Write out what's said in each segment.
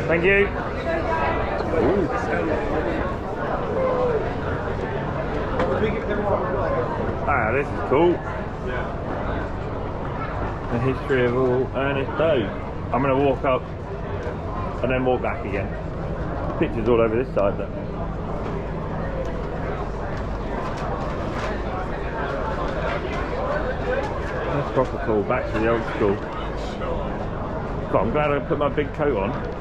Thank you. Ah, this is cool. The history of all Ernest Doe. I'm going to walk up and then walk back again. Pictures all over this side though. That's proper cool, back to the old school. God, I'm glad I put my big coat on.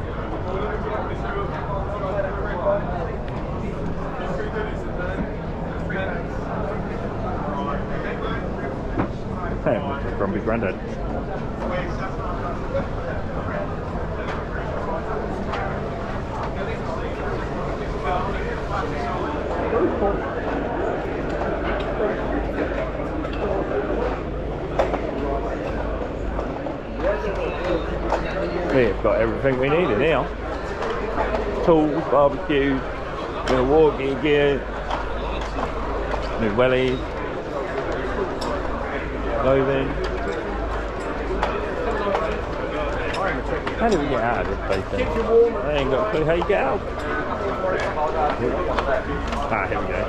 Hey, I'm just a grumpy granddad. We've got everything we need in here. Tools, barbecue, walking gear, new wellies, clothing. How do we get out of this place then? I ain't got a clue how you get out. Ah, here we go.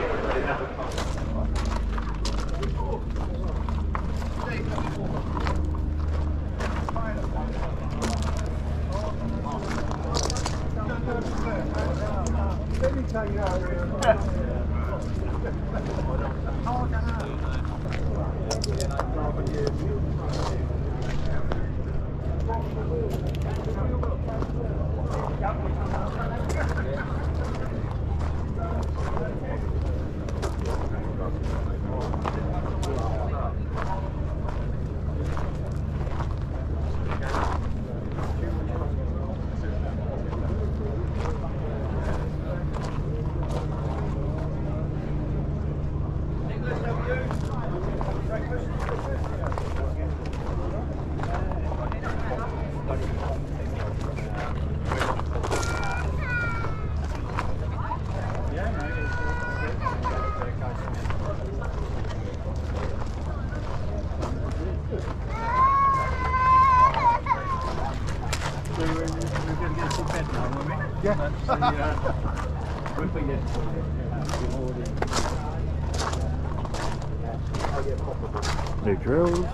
New drills,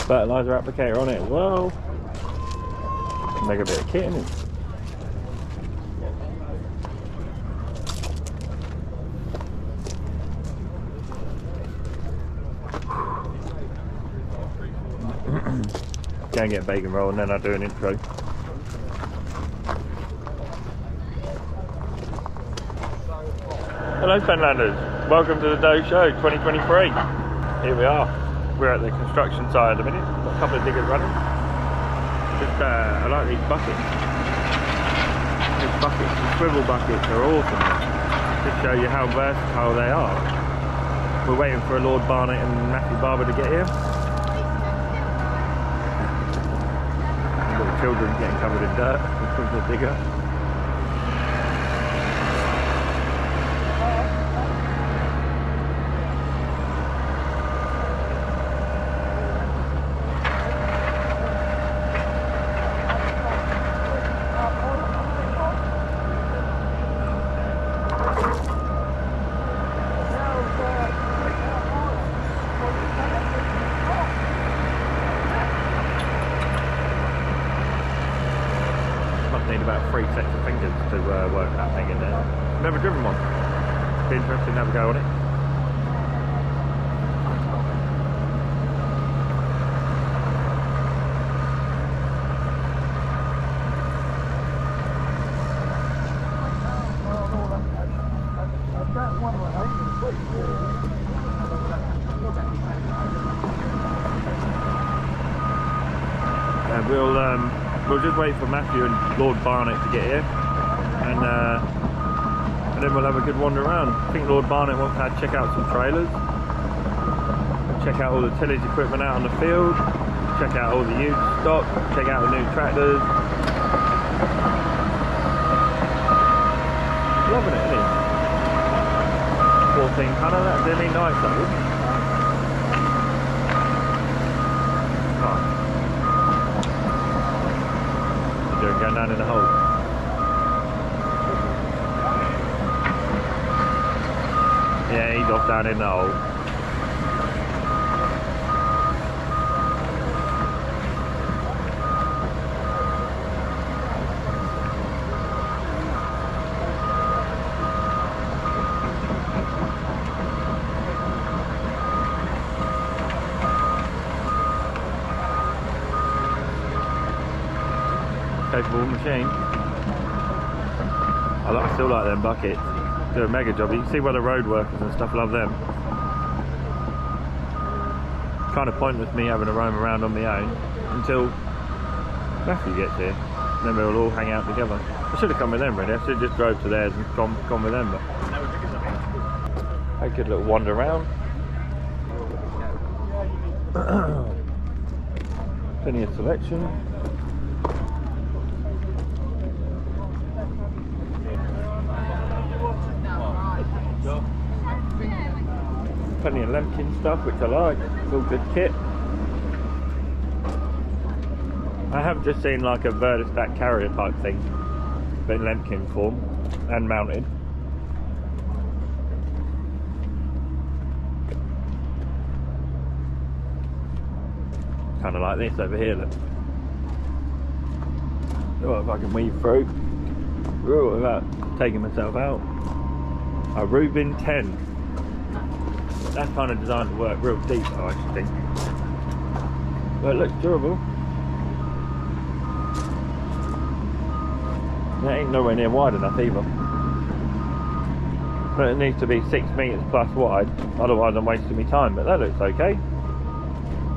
fertilizer applicator on it as well. Make a bit of kit in it. Go and get a bacon roll and then I'll do an intro. Hello Fenlanders, welcome to the Doe Show 2023. Here we are, we're at the construction side at the minute, got a couple of diggers running. Just, I like these buckets. These buckets, the swivel buckets are awesome. Just show you how versatile they are. We're waiting for Lord Barnett and Matthew Barber to get here. Got the children getting covered in dirt from the digger. Need about 3 sets of fingers to work that thing in there. Never driven one. Be interested to have a go on it. And we'll just wait for Matthew and Lord Barnett to get here, and then we'll have a good wander around. I think Lord Barnett wants to check out some trailers, check out all the tillage equipment out on the field, check out all the used stock, check out the new tractors. Loving it, isn't he? 14 tonner, that's really nice though. Nice. going down in the hole. Yeah, he's off down in the hole. Capable machine. I still like them buckets. Do a mega job. You can see why the road workers and stuff love them. Kind of pointless me having to roam around on my own until Matthew gets here. Then we'll all hang out together. I should have come with them really. I should have just drove to theirs and gone with them. But a good little wander around. Plenty of selection. Plenty of Lemkin stuff, which I like. It's all good kit. I have just seen like a Vertistack carrier type thing, but in Lemkin form and mounted. Kind of like this over here. Look. Oh, if I can weave through without taking myself out. A Rubin 10. That's kind of designed to work real deep though, I should think. But it looks durable. That ain't nowhere near wide enough either. But it needs to be 6 meters plus wide, otherwise I'm wasting my time, but that looks okay.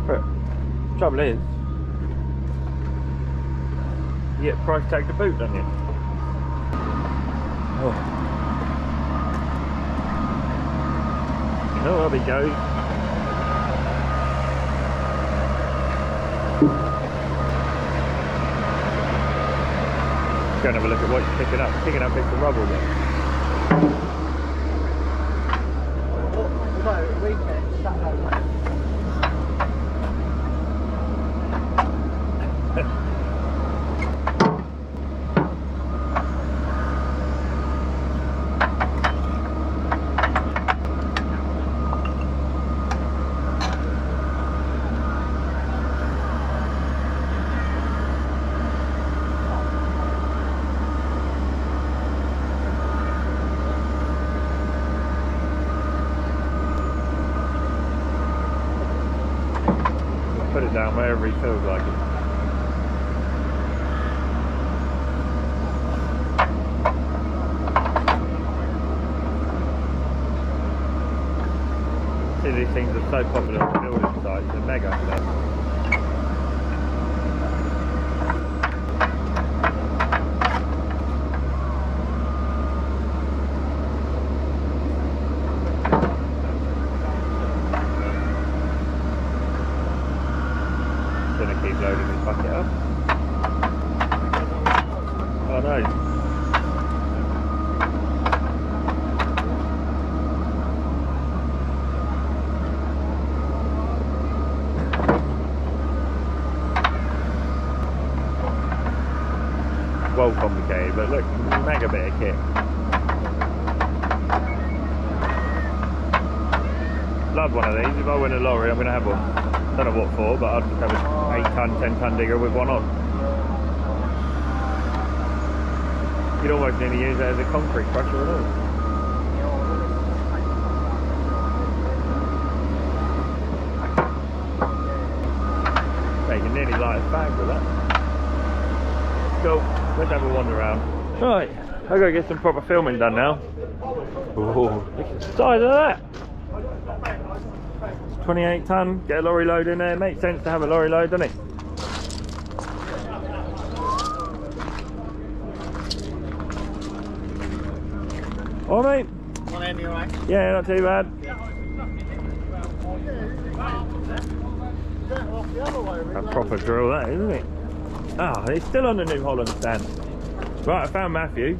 But trouble is, you get price tag to boot, don't you? Oh. Oh, up he goes. Go and have a look at what he's picking up. Picking up bits of rubble there. Put it down wherever he feels like it. See, these things are so popular on the building sites, they're mega stuff. Keep loading this bucket up. Oh no. Well complicated, but look, mega bit of kit. Love one of these. If I win a lorry, I'm going to have one. Don't know what for, but I'll just have an 8-ton, 10-ton digger with one on. You'd almost need to use it as a concrete crusher and all. Yeah, you can nearly light a fag with that. Cool, let's have a wander around. Right, I've got to get some proper filming done now. Ooh, look at the size of that! 28 ton, get a lorry load in there. Makes sense to have a lorry load, doesn't it? All right, mate. One end, you all right? Yeah, not too bad. A proper drill that, isn't it? Ah, it's still on the New Holland stand. Right, I found Matthew.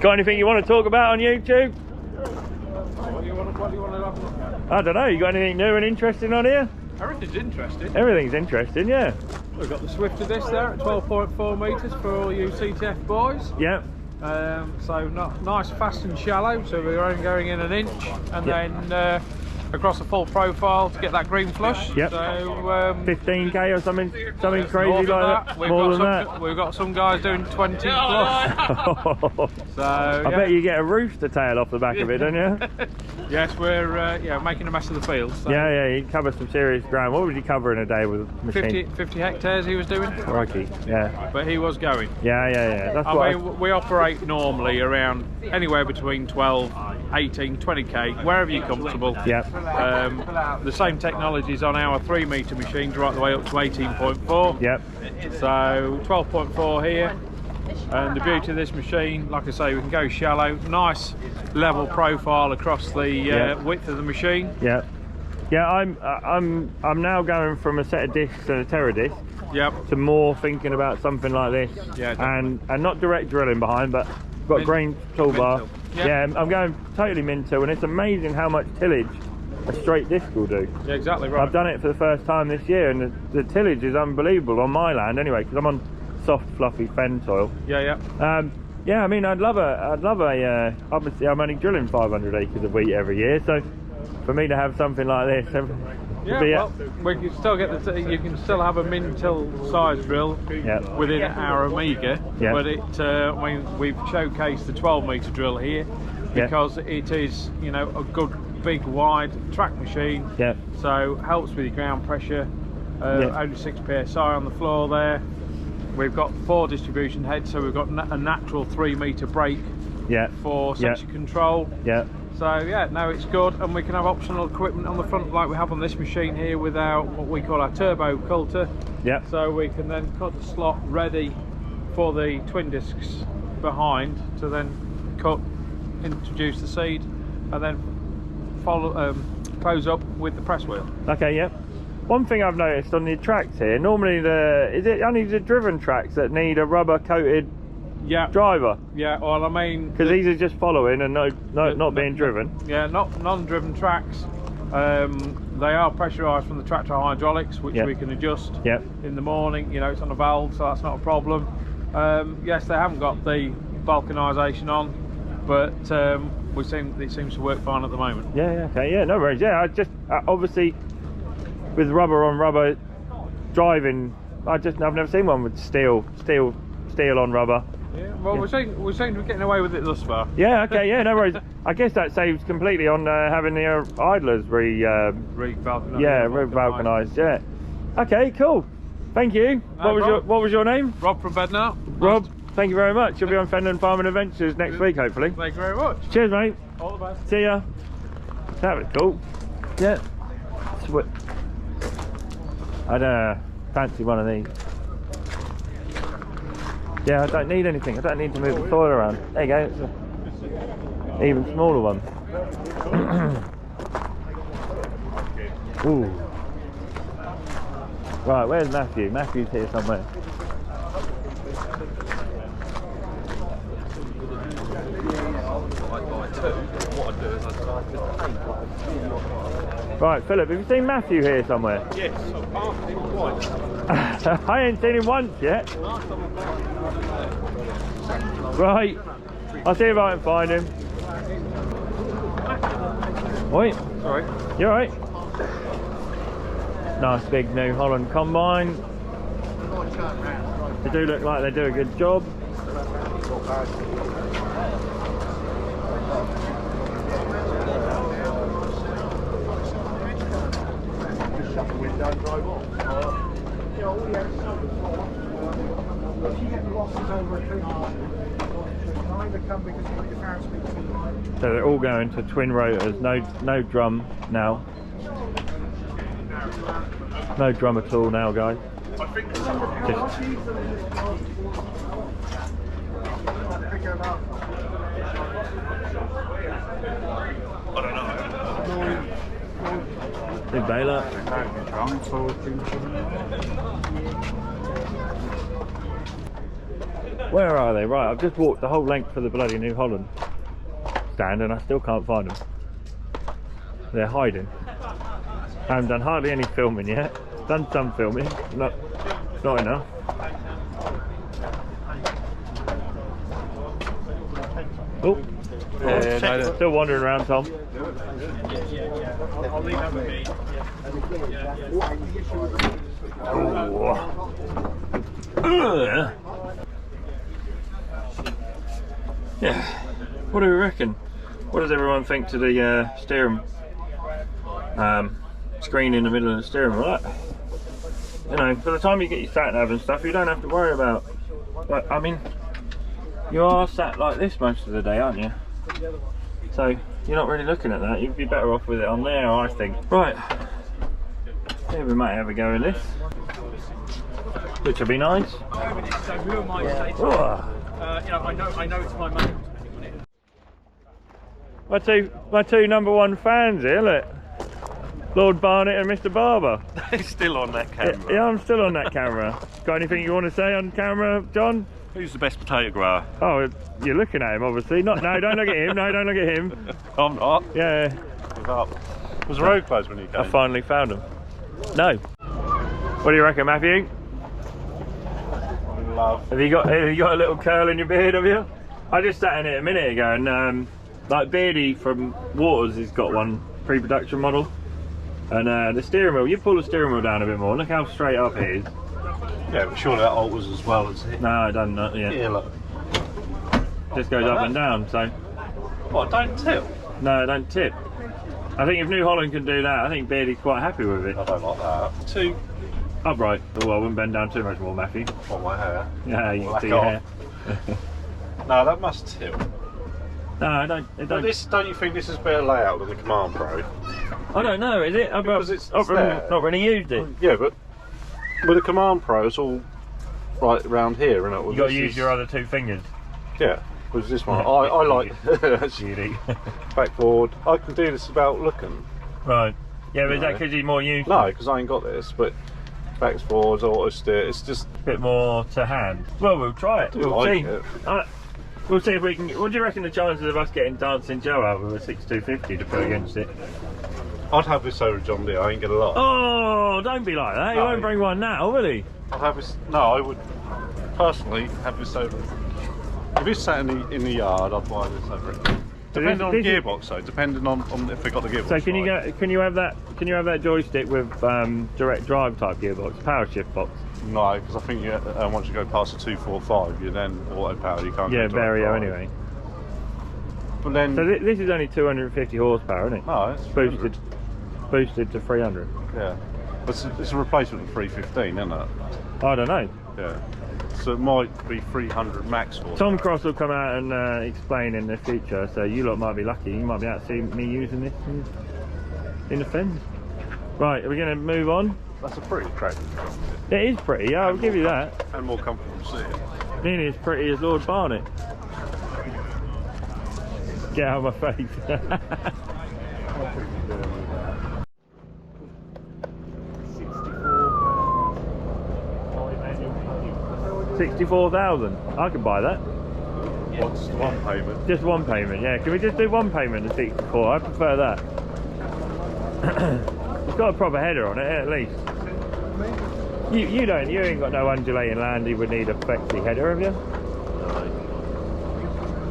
Got anything you want to talk about on YouTube? What do you want to have a look at? I don't know, you got anything new and interesting on here? Everything's interesting. Everything's interesting, yeah. We've got the Swifter disc there at 12.4 metres for all you CTF boys. Yep. So nice, fast and shallow, so we're only going in an inch, and then across the full profile to get that green flush. Yep. So 15k or something crazy like that. More than that. We've got some guys doing 20 plus. So I bet you get a rooster tail off the back of it, don't you? Yes, we're making a mess of the field. So. Yeah, you cover some serious ground. What would you cover in a day with a machine? 50 hectares he was doing. Crikey, yeah. But he was going. Yeah. That's I mean, we operate normally around anywhere between 12, 18, 20k, wherever you're comfortable. Yeah. The same technologies on our 3 metre machines right the way up to 18.4. Yep. So 12.4 here. And the beauty of this machine, like I say, we can go shallow, nice level profile across the width of the machine. Yeah. Yeah, I'm now going from a set of discs and a Terra disc. Yep. To more thinking about something like this. Yeah. And not direct drilling behind, but got green toolbar. Yep. Yeah, I'm going totally Minto, and it's amazing how much tillage a straight disc will do. Yeah, exactly right. I've done it for the first time this year, and the tillage is unbelievable on my land anyway, because I'm on soft, fluffy fen soil. Yeah. Yeah, I mean, I'd love a. Obviously, I'm only drilling 500 acres of wheat every year, so for me to have something like this, we can still get you can still have a min-till size drill within our Amiga, but we've showcased the 12 metre drill here because it is, a good big wide track machine. Yeah. So helps with your ground pressure. Only 6 psi on the floor there. We've got 4 distribution heads, so we've got a natural 3 metre brake for section control. Yeah. So it's good, and we can have optional equipment on the front like we have on this machine here with our what we call our turbo coulter. Yeah. So we can then cut the slot ready for the twin discs behind to then cut, introduce the seed, and then close up with the press wheel. Okay. Yeah. One thing I've noticed on the tracks here, normally is it only the driven tracks that need a rubber coated driver? Yeah, well, I mean, because these are just following and not being driven. Yeah, not non-driven tracks. They are pressurised from the tractor hydraulics, which we can adjust in the morning. It's on a valve, so that's not a problem. Yes, they haven't got the vulcanisation on, but it seems to work fine at the moment. Yeah. Okay. Yeah. No worries. Yeah. I just obviously with rubber on rubber driving, I've never seen one with steel on rubber. Yeah, well, we seem to be getting away with it thus far. Yeah, okay, yeah, no worries. I guess that saves completely on having the idlers re-vulcanised. Yeah, re-vulcanised, yeah. Okay, cool. Thank you. What was your name? Rob from Bednar. Rob, thank you very much. You'll be on Fenland Farming Adventures next week, hopefully. Thank you very much. Cheers, mate. All the best. See ya. That was cool. Yeah. Sweet. I'd fancy one of these. Yeah, I don't need anything. I don't need to move the soil around. There you go. It's an even smaller one. Ooh. Right, where's Matthew? Matthew's here somewhere. Right, Philip, have you seen Matthew here somewhere? Yes, I've seen him once. I ain't seen him once yet. Right, I'll see if I can find him. Wait. Sorry. You alright? Nice big new Holland Combine. They do look like they do a good job. Shut the window and drive off. So they're all going to twin rotors, no drum now. No drum at all now, guys. I don't know. Big baler. Where are they? Right, I've just walked the whole length of the bloody New Holland stand and I still can't find them. They're hiding. I haven't done hardly any filming yet. Done some filming, Not enough. Oh, Yeah, no, still wandering around, Tom. I'll leave that with me. Yeah. What do we reckon? What does everyone think to the steering screen in the middle of the steering wheel? Right? You know, by the time you get your sat nav and stuff, you don't have to worry about. Like, I mean, you are sat like this most of the day, aren't you? So you're not really looking at that. You'd be better off with it on there, I think. Right. Yeah, we might have a go in this, which would be nice. So who am I to say to you know, I know it's my money. My two number one fans here, look. Lord Barnett and Mr. Barber. He's still on that camera. Yeah, I'm still on that camera. Got anything you want to say on camera, John? Who's the best potato grower? Oh, you're looking at him, obviously. No, don't look at him. No, don't look at him. I'm not. Yeah. Give up. Was the road closed when you came? I finally found him. No. What do you reckon, Matthew? Love. Have you got a little curl in your beard, have you? I just sat in it a minute ago, and like Beardy from Waters has got one pre-production model, and the steering wheel. You pull the steering wheel down a bit more. Look how straight up it is. Yeah, but surely that alters as well as it. No, I don't know yet. Yeah, look. Just goes up and down. So. What? Don't tilt. No, don't tip. I think if New Holland can do that, I think Beardy's quite happy with it. I don't like that. Too upright. Oh, I wouldn't bend down too much more, Matthew. on my hair. Yeah, you can Black see your off. hair. No, that must tilt. No, it don't. But this, don't you think this is better layout than the Command Pro? I don't know, is it? Because it's not there. really used it. Yeah, but with the Command Pro, it's all right around here, isn't it? Well, You got to use your other two fingers. Yeah, because this one, I like Beauty. backboard. I can do this without looking. Right. Yeah, but is that because you're more used? No, because I ain't got this. But backs forwards, auto steer. It's just a bit more to hand. Well, we'll try it. We'll like see. it. We'll see if we can. What do you reckon the chances of us getting Dancing Joe out with a 6250 to put against it? I'd have this over John Deere. I ain't gonna lie. Oh, don't be like that. He won't bring one now, will he? I'd have this. No, I would personally have this over. If it's sat in the yard, I'd buy this over it. Depending on gearbox, though. Depending on if we got the gearbox. So can right. you have that joystick with direct drive type gearbox, power shift box? No, because I think once you go past the 245, you then auto power. You can't. Yeah, go direct Vario drive. Anyway. But then. So this is only 250 horsepower, isn't it? No, it's boosted to 300. Yeah, but it's a replacement of 315, isn't it? I don't know. Yeah. So it might be 300 max horsepower. Tom Cross will come out and explain in the future, so you lot might be lucky. You might be able to see me using this in the fence. Right, are we going to move on? That's a pretty tractor. It is pretty, yeah, I'll give you that. And more comfortable to see. Nearly as pretty as Lord Barnett. Get out of my face. 64,000. I could buy that. What's one payment? Just one payment, yeah. Can we just do one payment of 64? I prefer that. It's got a proper header on it, at least. You ain't got no undulating land. You would need a flexi header, have you?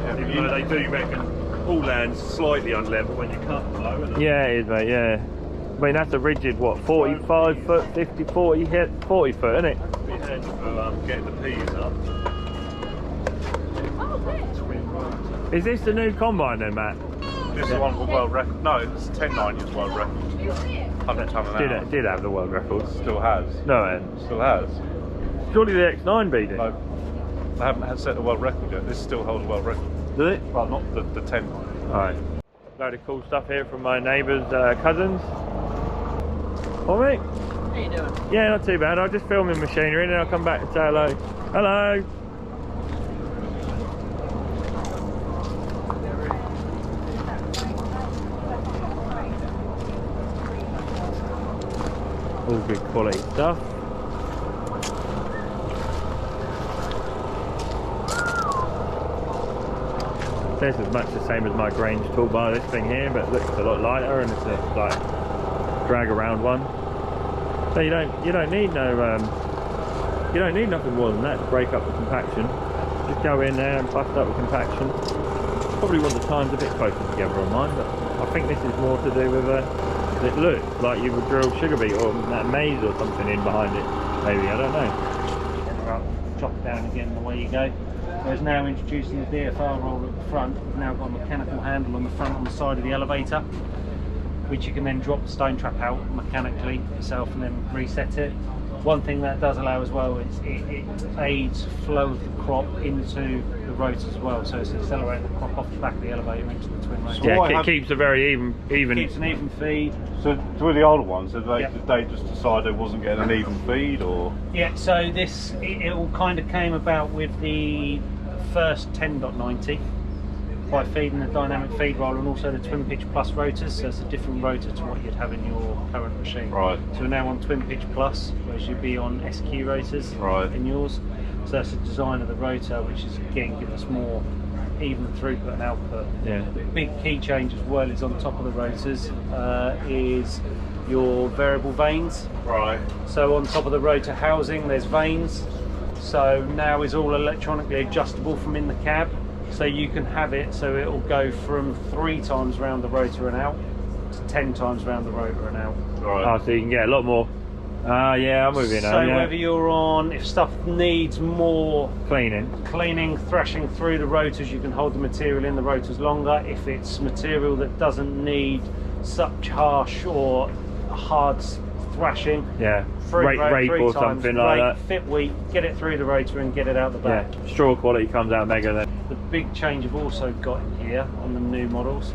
Yeah, Even though they do reckon all land's slightly unlevel when you cut them though, isn't it? Yeah, it is, mate, yeah. I mean, that's a rigid, what, 45 foot, 50, 40, 40 foot, isn't it? Be handy for getting the peas up. Is this the new combine then, Matt? This is the one with world record. No, it's 1090 is world record. 100 ton an hour. Did have the world record. Still has. No, it hasn't. Still has. Surely the X9 beat it. No, I haven't had set the world record yet. This still holds world record. Does it? Well, not the 10. Alright. Load of cool stuff here from my neighbour's cousins. All right. How you doing? Yeah, not too bad. I'll just film in machinery and then I'll come back and say hello. Hello. All good quality stuff. This is much the same as my Grange toolbar, this thing here, but it looks a lot lighter and it's a like drag around one. So you don't need no you don't need nothing more than that to break up the compaction. Just go in there and bust up the compaction. Probably want the tines a bit closer together on mine, but I think this is more to do with it looks like you would drill sugar beet or that maize or something in behind it. Maybe, I don't know. Drop it down again, and away you go. Whereas now introducing the DFR roller at the front, we've now got a mechanical handle on the front on the side of the elevator, which you can then drop the stone trap out mechanically yourself and then reset it. One thing that does allow as well is it aids flow of the crop into the rotors as well, so it's accelerating the crop off the back of the elevator into the twin rotor. Yeah, it keeps a very even. Keeps an even feed. So with the older ones, did they just decide they wasn't getting an even feed, or? Yeah, so this it all kind of came about with the first 10.90 by feeding the dynamic feed roller and also the twin pitch plus rotors, so it's a different rotor to what you'd have in your current machine. Right. So we're now on twin pitch plus, whereas you'd be on SQ rotors in yours. So that's the design of the rotor, which is again giving us more even throughput and output. Yeah. The big key change as well is on top of the rotors is your variable vanes. Right. So on top of the rotor housing there's vanes. So now is all electronically adjustable from in the cab. So you can have it so it will go from 3 times round the rotor and out to 10 times round the rotor and out. Right. Oh, so you can get a lot more. Yeah, I'm with you now. So yeah. whether you're on, if stuff needs more cleaning, thrashing through the rotors, you can hold the material in the rotors longer. If it's material that doesn't need such harsh or hard thrashing, yeah, rape or something like that. Fit wheat, get it through the rotor and get it out the back. Yeah, straw quality comes out mega then. The big change I've also got in here on the new models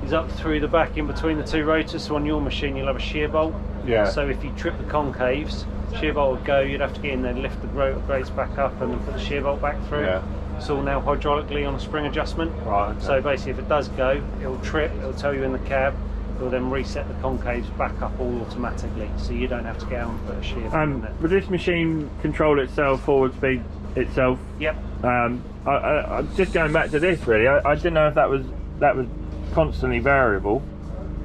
is up through the back in between the 2 rotors. So on your machine you'll have a shear bolt. Yeah. So if you trip the concaves, shear bolt would go, you'd have to get in there, lift the rotor grates back up and put the shear bolt back through. Yeah. It's all now hydraulically on a spring adjustment. Right. Okay. So basically if it does go, it'll trip, it'll tell you in the cab, it'll then reset the concaves back up all automatically, so you don't have to get out and put a shear bolt in it. Would this machine control itself, forward speed itself? Yep. I just going back to this really, I didn't know if that was constantly variable,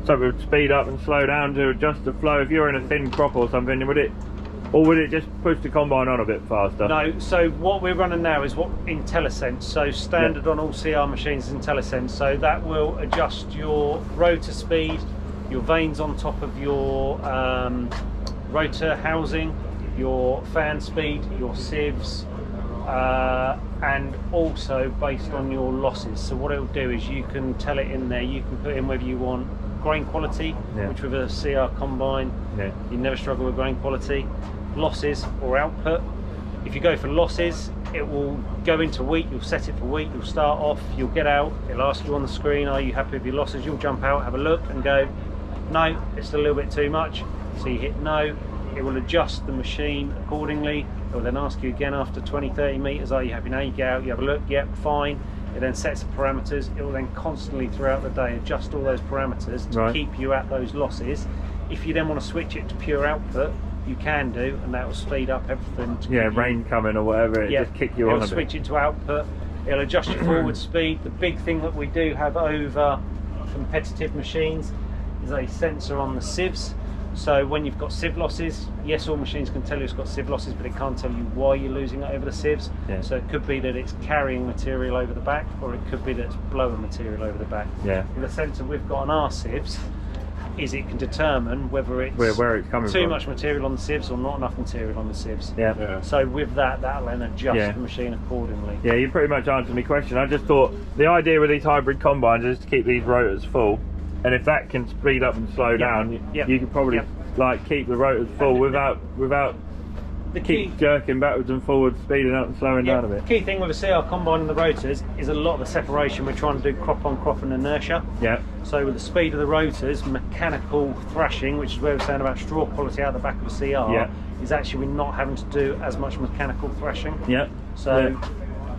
so it would speed up and slow down to adjust the flow. If you're in a thin crop or something, would it just push the combine on a bit faster? No, so what we're running now is what IntelliSense, so standard on all CR machines is IntelliSense, so that will adjust your rotor speed, your vanes on top of your rotor housing, your fan speed, your sieves, and also based on your losses. So what it'll do is you can tell it in there, you can put in whether you want grain quality, which with a CR combine, you never struggle with grain quality, losses or output. If you go for losses, it will go into wheat, you'll set it for wheat, you'll start off, you'll get out, it'll ask you on the screen, are you happy with your losses? You'll jump out, have a look and go, no, it's a little bit too much. So you hit no, it will adjust the machine accordingly. It will then ask you again after 20-30 metres, are you happy now? You get out, you have a look, yep, fine. It then sets the parameters. It will then constantly throughout the day adjust all those parameters to keep you at those losses. If you then want to switch it to pure output, you can do, and that will speed up everything. Rain coming or whatever, it just kick you on a bit. It'll switch it to output. It'll adjust your forward speed. The big thing that we do have over competitive machines is a sensor on the sieves. So when you've got sieve losses, yes, all machines can tell you it's got sieve losses, but it can't tell you why you're losing it over the sieves. So it could be that it's carrying material over the back, or it could be that it's blowing material over the back. And the sensor we've got on our sieves is it can determine whether it's where it's coming too from. Much material on the sieves or not enough material on the sieves. Yeah. So with that, that'll then adjust the machine accordingly. Yeah, you pretty much answered my question. I just thought the idea with these hybrid combines is to keep these rotors full, and if that can speed up and slow down, you could probably like keep the rotors full without the key jerking backwards and forwards, speeding up and slowing down a bit. The key thing with a CR combine and the rotors is a lot of the separation we're trying to do crop on crop and inertia. So with the speed of the rotors, mechanical thrashing, which is where we're saying about straw quality out the back of a CR, is actually we're not having to do as much mechanical thrashing. So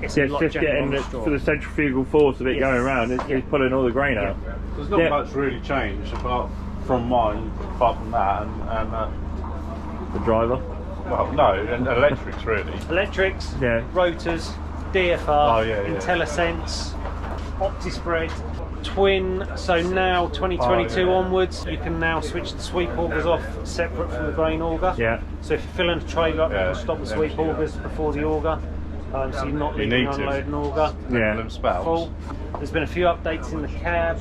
it's just getting for the centrifugal force of it going around, it's pulling all the grain out. There's not much really changed apart from mine, apart from that and the driver. Well, no, and electrics really. Electrics, rotors, DFR, IntelliSense, OptiSpread. twin, so now 2022 onwards, you can now switch the sweep augers off separate from the grain auger. Yeah. So if you're filling a trailer up, you can stop the sweep augers before the auger. So you're not leaving unloading auger. Yeah. Full. There's been a few updates in the cab.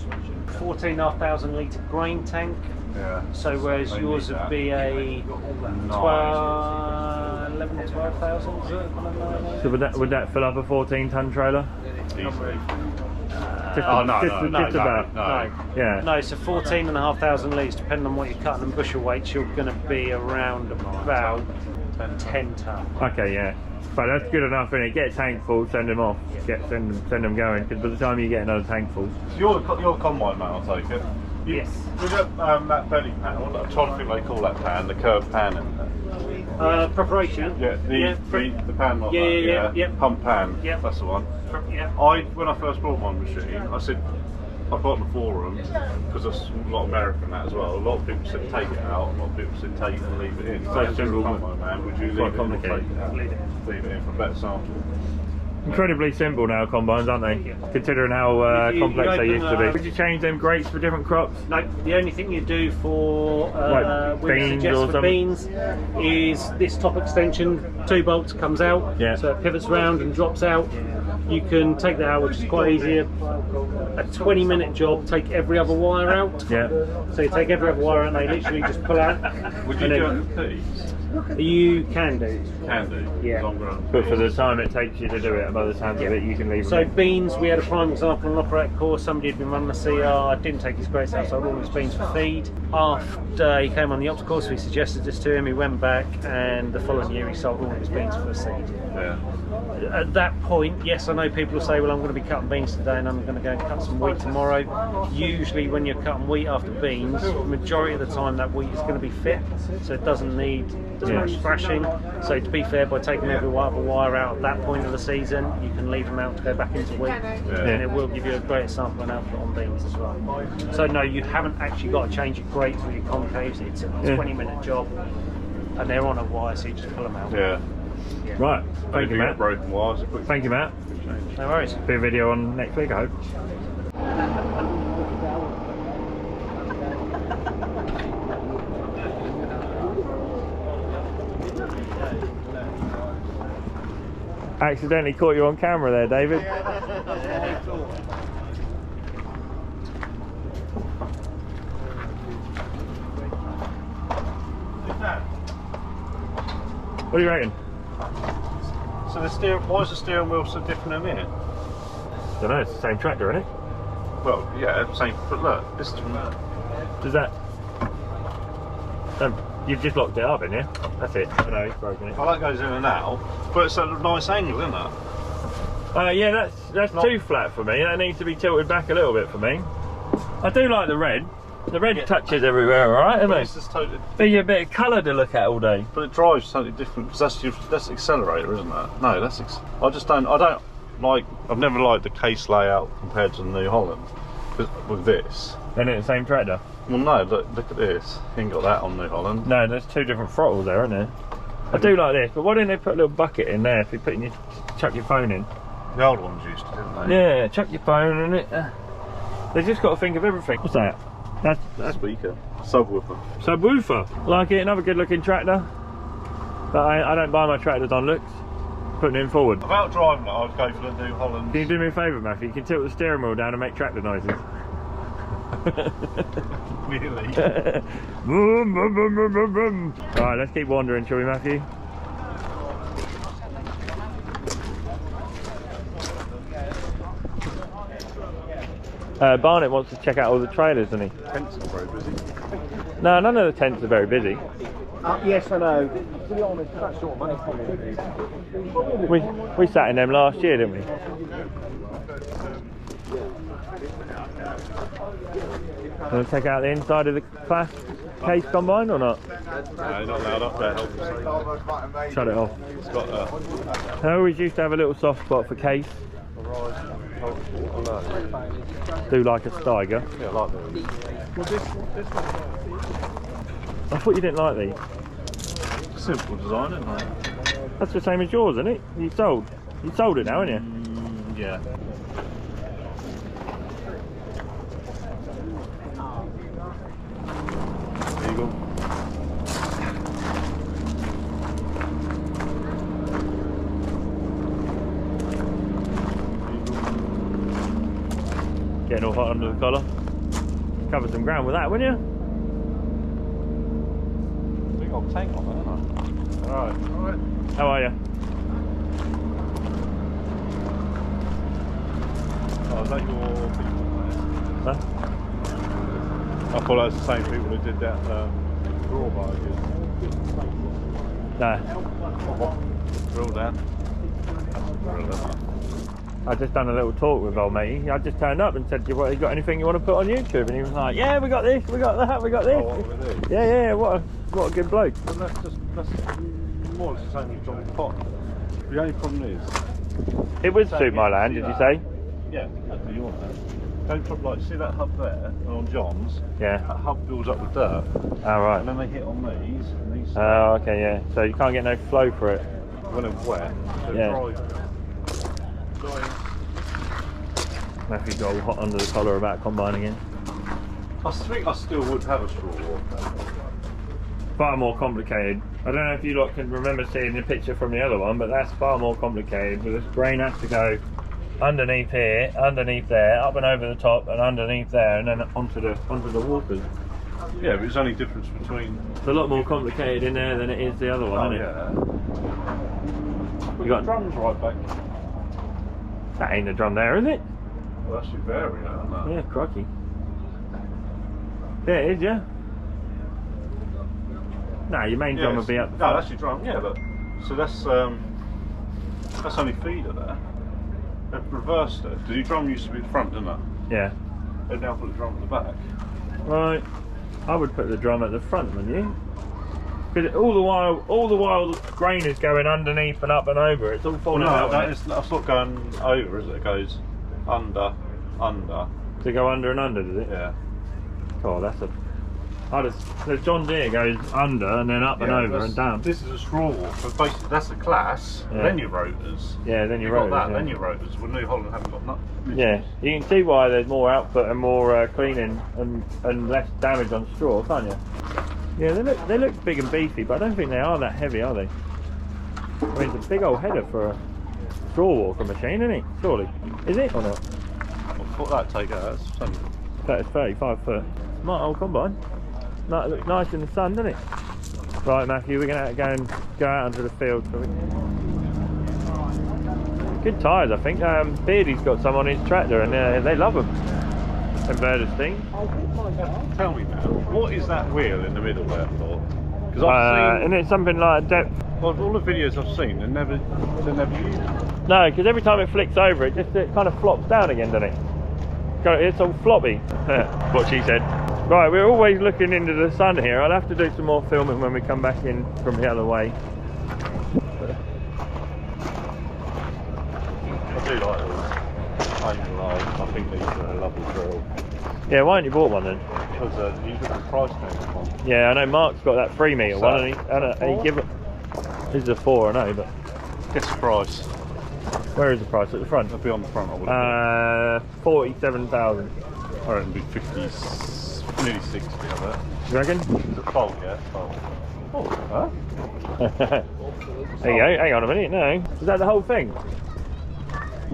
14,500 litre grain tank. Yeah. So whereas yours would be a 12,000. So would that fill up a 14-ton trailer? Easily. Just about. Yeah. No, so 14,500 litres, depending on what you're cutting and bushel weights, you're going to be around about 10 ton. Okay, yeah. But that's good enough, innit? Get a tank full, send them off. Send them going, because by the time you get another tank full. So you're the combine man, I'll take it. Yes. With that belly pan, I'm trying to think what they call that pan, the curved pan in there. Preparation. Yeah, the pan like yeah, that, pump pan, that's the one. Yeah. When I first bought my machine, I said, I put on the forum, because there's a lot of American that as well, a lot of people said take it out, a lot of people said take it and leave it in. So simple, man, would you leave it in or take it out? Leave it in for a better sample. Incredibly simple now, combines, aren't they? Considering how complex they used to be. Would you change them grates for different crops? No, the only thing you do for like beans or something? Beans is this top extension, 2 bolts comes out, so it pivots round and drops out. You can take that out, which is quite easy. A 20-minute job, take every other wire out. Yeah. So you take every other wire out and they literally just pull out. Would you do it with these? You can do. Can do. Yeah. But for the time it takes you to do it, by the time of it, you can leave them. So beans, we had a prime example on an operator course. Somebody had been running a CR, didn't take his grates out, sold all his beans for feed. After he came on the ops course, we suggested this to him. He went back, and the following year he sold all of his beans for seed. Yeah. At that point, yes, I know people will say, well, I'm going to be cutting beans today and I'm going to go and cut some wheat tomorrow. Usually when you're cutting wheat after beans, the majority of the time that wheat is going to be fit, so it doesn't need as much thrashing. So to be fair, by taking every other wire out at that point of the season, you can leave them out to go back into wheat, and it will give you a greater sample and output on beans as well. So no, you haven't actually got to change your grates or your concaves. It's a 20-minute job, and they're on a wire, so you just pull them out. Yeah. Right. Thank you, Matt. Broken wires. Thank you, Matt. No worries. Be a video on next week, I hope. Accidentally caught you on camera there, David. What do you reckon? So why is the steering wheel so different in here? I don't know, it's the same tractor, isn't it? Well, yeah, same, but look, this Does that... you've just locked it up, in here. That's it. I know, it's broken it. well, that goes in and out, but it's a nice angle, isn't it? Yeah, that's too flat for me. That needs to be tilted back a little bit for me. I do like the red. The red touches everywhere, alright, isn't it? It's just totally... But you a bit of colour to look at all day. But it drives totally different, because that's the accelerator, isn't it? No, I don't like, I've never liked the case layout compared to the New Holland with this. Isn't it the same tractor? Well, no, look at this. You ain't got that on New Holland. No, there's 2 different throttles there, isn't there? I do like this, but why didn't they put a little bucket in there if you're chuck your phone in? The old ones used to, didn't they? Yeah, chuck your phone in it. They just got to think of everything. What's that? That's speaker. Subwoofer. Subwoofer. Like it, another good looking tractor. But I don't buy my tractors on looks. Putting it forward. About driving it, I would go for the New Holland. Can you do me a favour, Matthew? You can tilt the steering wheel down and make tractor noises. Really? Vroom, vroom, vroom, vroom, vroom, vroom. Alright, let's keep wandering, shall we, Matthew? Barnett wants to check out all the trailers, doesn't he? Tents are very busy. No, none of the tents are very busy. Yes, I know. To be honest, that's sort of money for me. We sat in them last year, didn't we? Want to check out the inside of the class case combine or not? No, not allowed up there. Shut it off. It's got I always used to have a little soft spot for case. Do like a Steiger. Yeah, I like those. I thought you didn't like these. Simple design, isn't it? That's the same as yours, isn't it? You sold it now, haven't you? Yeah. all hot under the collar. Cover some ground with that, wouldn't you? Big old tank on there, haven't I? Alright. How are you? Oh, is that your people there? Huh? I thought that was the same people who did that drawbar. No. Drill down. Drill down. I just done a little talk with old matey. I just turned up and said, "You got anything you want to put on YouTube?" And he was like, "Yeah, we got this, we got that, we got this." Oh, what were they? Yeah, what a good bloke. Well, that's more or less the same as John Pot. The only problem is... It would suit my land, did you say? Yeah, do you want that? Don't put, like, see that hub there, on John's? Yeah. That hub builds up with dirt. Oh, right. And then they hit on these, and these... Oh, okay, yeah. So you can't get no flow for it. When it's wet, so Yeah. dry. Matthew got all hot under the collar about combine again. I think I still would have a straw walker. Far more complicated. I don't know if you lot can remember seeing the picture from the other one, but that's far more complicated. Because this grain has to go underneath here, underneath there, up and over the top, and underneath there, and then onto the walkers. Yeah, but it's only difference between... It's a lot more complicated in there than it is the other one, isn't it? Yeah. You got drums right back. That ain't the drum there, is it? Well, that's your variant, isn't it? Yeah, crikey. Yeah, it is, yeah. Nah, your main drum would be up. No, that's your drum. Yeah, but so that's only feeder there. They've reversed it. The drum used to be the front, didn't it? Yeah. They now put the drum at the back. Right. I would put the drum at the front, wouldn't you? Because all the while the grain is going underneath and up and over. It's all falling out. That's not going over, is it? It goes under. To go under and under, does it? Yeah. Oh, that's a. The John Deere goes under and then up and over and down. This is a straw walk, but basically that's the class. Yeah. Then your rotors. Yeah, then your You've rotors. got that. Yeah. Then your rotors. Well, New Holland haven't got nothing. Yeah, you can see why there's more output and more cleaning and less damage on straw, can't you? Yeah, they look big and beefy, but I don't think they are that heavy, are they? I mean, it's a big old header for a straw walker machine, isn't it? Surely, is it or not? What that take out? That's 35 foot. Smart old combine. It looks nice in the sun, doesn't it? Right, Matthew, we're going to go out onto the field. Good tyres, I think. Beardy's got some on his tractor, and they love them. Inverter thing. Tell me now, what is that wheel in the middle there for? Because I've seen, and it's something like depth. well, all the videos I've seen, they're never used. No, because every time it flicks over, it kind of flops down again, doesn't it? It's all floppy. What she said. Right, we're always looking into the sun here. I'll have to do some more filming when we come back in from the other way. I do like these. I think these are a lovely drill. Yeah, why haven't you bought one then? Because you look at the price tag on. Yeah, I know Mark's got that 3 metre one, and he give it. This is a 4, I know, but Guess the price. where is the price at the front? It'll be on the front. I would have 47,000. I reckon it'd be 50, nearly 60. I bet. You reckon? It's a fold, yeah. Fold. Oh, huh? There you go. Hang on a minute. No, is that the whole thing?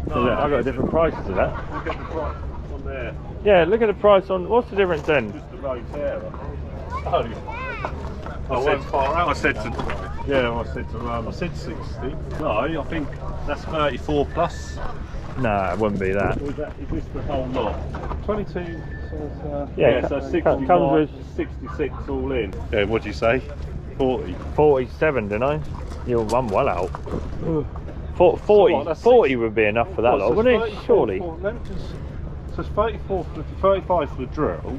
No, I got a different price to that. Look at the price on there. Yeah, look at the price on. What's the difference then? Just the road there. Oh, I said to 60. No, I think that's 34 plus. Nah, it wouldn't be that. Or is this the whole lot? 22. So Yeah, so 61, comes with 66 all in. Yeah, what'd you say? 40. 47, didn't I? You're one well out. 40 would be enough for that lot, wouldn't it? Surely. So it's 35 for the drill.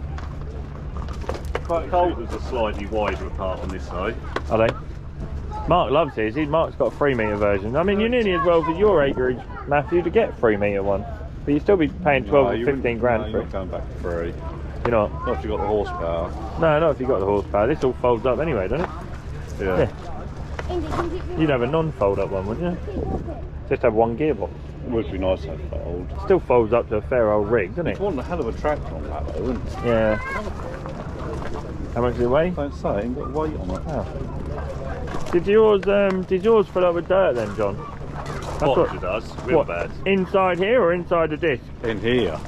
32 was a slightly wider part on this side. Are they? Mark loves his. Mark's got a 3 metre version. I mean, you're nearly as well for your acreage, Matthew, to get a 3 metre one. But you'd still be paying 12 or 15 grand for it. You're not going back for free. You're not? Not if you've got the horsepower. No, not if you've got the horsepower. This all folds up anyway, doesn't it? Yeah. You'd have a non-fold up one, wouldn't you? Just have one gearbox. It would be nice to have fold. Still folds up to a fair old rig, doesn't it? It's one a hell of a tractor on that though, isn't it? Yeah. How much does it weigh? Don't say, ain't got weight on it. Oh. Did yours fill up with dirt then, John? What it does, real bad. Inside here or inside the disc? In here.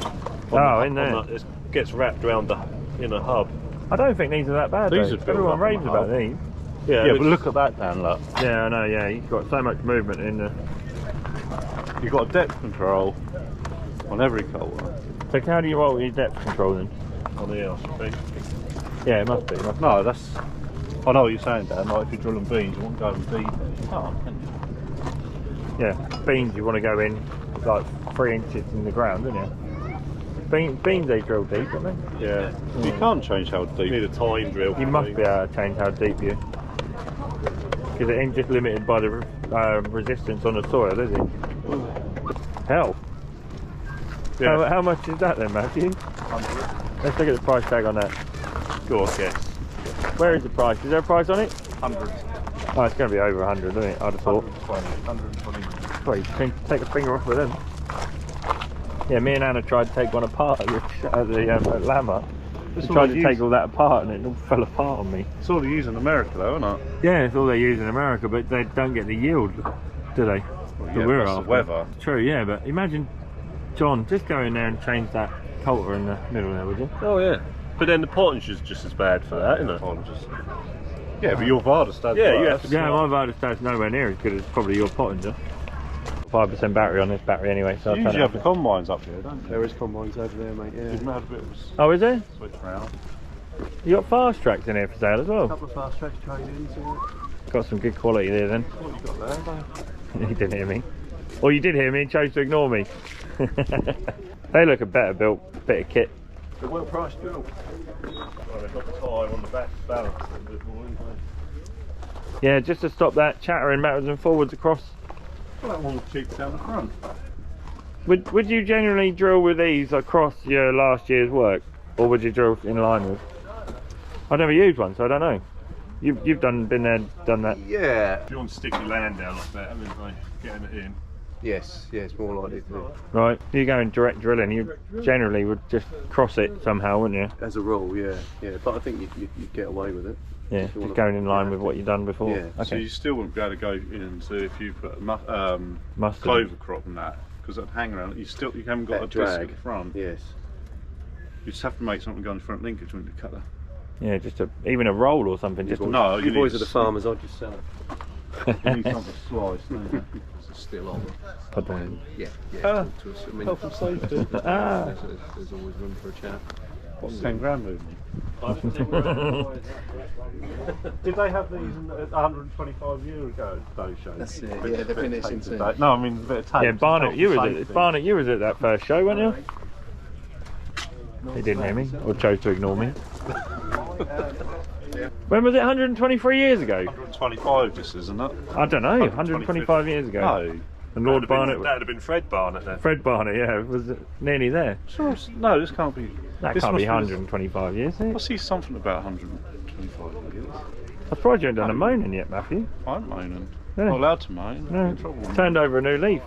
Oh, in there. It gets wrapped around the inner hub. I don't think these are that bad. These though. are built Everyone up raves on the about hub. these. Yeah, but look at that, Dan. Look. Yeah, I know. Yeah, you've got so much movement in the. You've got a depth control on every culver. So how do you roll your depth control then? On here, I think. Yeah, it must be. No, that's. I know what you're saying, Dan. Like if you're drilling beans, you want to go in deep. You can't, can you? Yeah, beans you want to go in like 3 inches in the ground, don't you? Beans they drill deep, don't they? Yeah. You can't change how deep. You need a time drill. You must be able to change how deep you. Because it ain't just limited by the resistance on the soil, is it? Hell. Yeah. How much is that then, Matthew? 100. Let's look at the price tag on that. Go on, guess. Where is the price? Is there a price on it? 100. Oh, it's going to be over 100, isn't it? I'd have thought. 120. Well, you can take a finger off with them. Yeah, me and Anna tried to take one apart at the Lama. We tried to take all that apart and it all fell apart on me. It's all they use in America though, isn't it? Yeah, it's all they use in America, but they don't get the yield, do they? Well, That yeah, we're that's the after. weather. True, yeah, but imagine, John, just go in there and change that coulter in the middle there, would you? Oh, yeah. But then the pottinger's just as bad for that, isn't it? Yeah, but your Vardas does. Yeah, worse. you have to- Yeah, my Varda's nowhere near as good as probably your Pottinger. 5% battery on this battery anyway, so I'll You turn usually it have the off. combines up here, don't you? There is combines over there, mate. Yeah. You've had a bit of a Oh, is there? switch round. You got fast tracks in here for sale as well. Couple of fast tracks trade-ins. Got some good quality there then. What have you got there? You didn't hear me. Or you did hear me and chose to ignore me. They look a better built bit of kit. The well priced drill. Well, they've got the time on the back balance a bit more, haven't they? Yeah, just to stop that chattering backwards and forwards across. Well, that one was cheap down the front. Would you generally drill with these across your last year's work, or would you drill in line with? I've never used one, so I don't know. You've been there, done that. Yeah. If you want to stick your land down like that, haven't they? Getting it in. Yes, yeah, it's more likely to. Right, if you're going direct drilling, you generally would just cross it somehow, wouldn't you? As a rule, yeah, yeah. But I think you'd get away with it. Yeah, If you just wanna- going in line with what you've done before. Yeah. So Okay. you still wouldn't be able to go in and see if you put Mustard. clover crop and that, because that'd hang around. You haven't got That a disc drag. at the front. Yes. You just have to make something go on the front linkage when you cut that. Yeah, just even a roll or something. Just No, You you boys need are the farmers. I'll just sell it. You need something sliced, don't you? It's still on. Pardon. Yeah, yeah. Ah, talk to us. I mean, health and safety. there's always room for a chat. What's 10 grand movement? Did they have these 125 years ago, Doe Show? That's it, yeah, they've been there since then. No, I mean a bit of tape. Yeah, Barnett, Health you and was safety. at that first show, weren't you? He didn't hear me, or chose to ignore me. When was it? 123 years ago? 125 this, isn't it? I don't know. 125 years ago. No. And Lord Barnett, That'd have been Fred Barnett then. Fred Barnett, yeah, was nearly there. Sure, no, this can't be. That this can't must be 125 years, is I it? see something about 125 years. I'm surprised you haven't done a moaning yet, Matthew. I'm moaning. Yeah. Not allowed to moan. No. In trouble. Turned over a new leaf.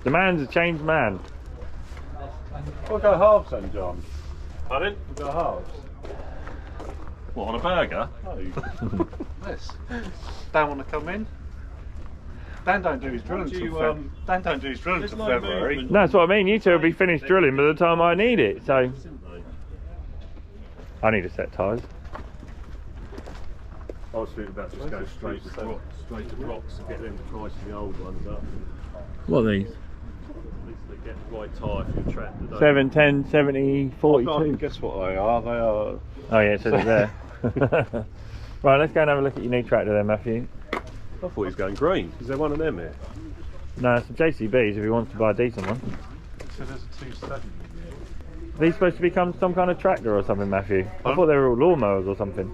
The man's a changed man. We'll go halves then, John. Pardon? We'll go halves. What, on a burger? No. Yes. Dan want to come in? Dan don't do his drilling till February. Dan don't do his drilling till February. No, that's what I mean. You two will be finished drilling by the time I need it, so I need a set of tyres. I was thinking about just go straight to rocks and get them pricing the old ones up. What are these? At least they get the right tyre for your tractor, don't 7, 10, 70, I 42. guess what they are. They are. Oh yeah, it says it there. Right, let's go and have a look at your new tractor then, Matthew. I thought he was going green. Is there one of them here? No, it's a JCBs if he wants to buy a decent one. So there's a 270. Are these supposed to become some kind of tractor or something, Matthew? I Pardon? thought they were all lawnmowers or something.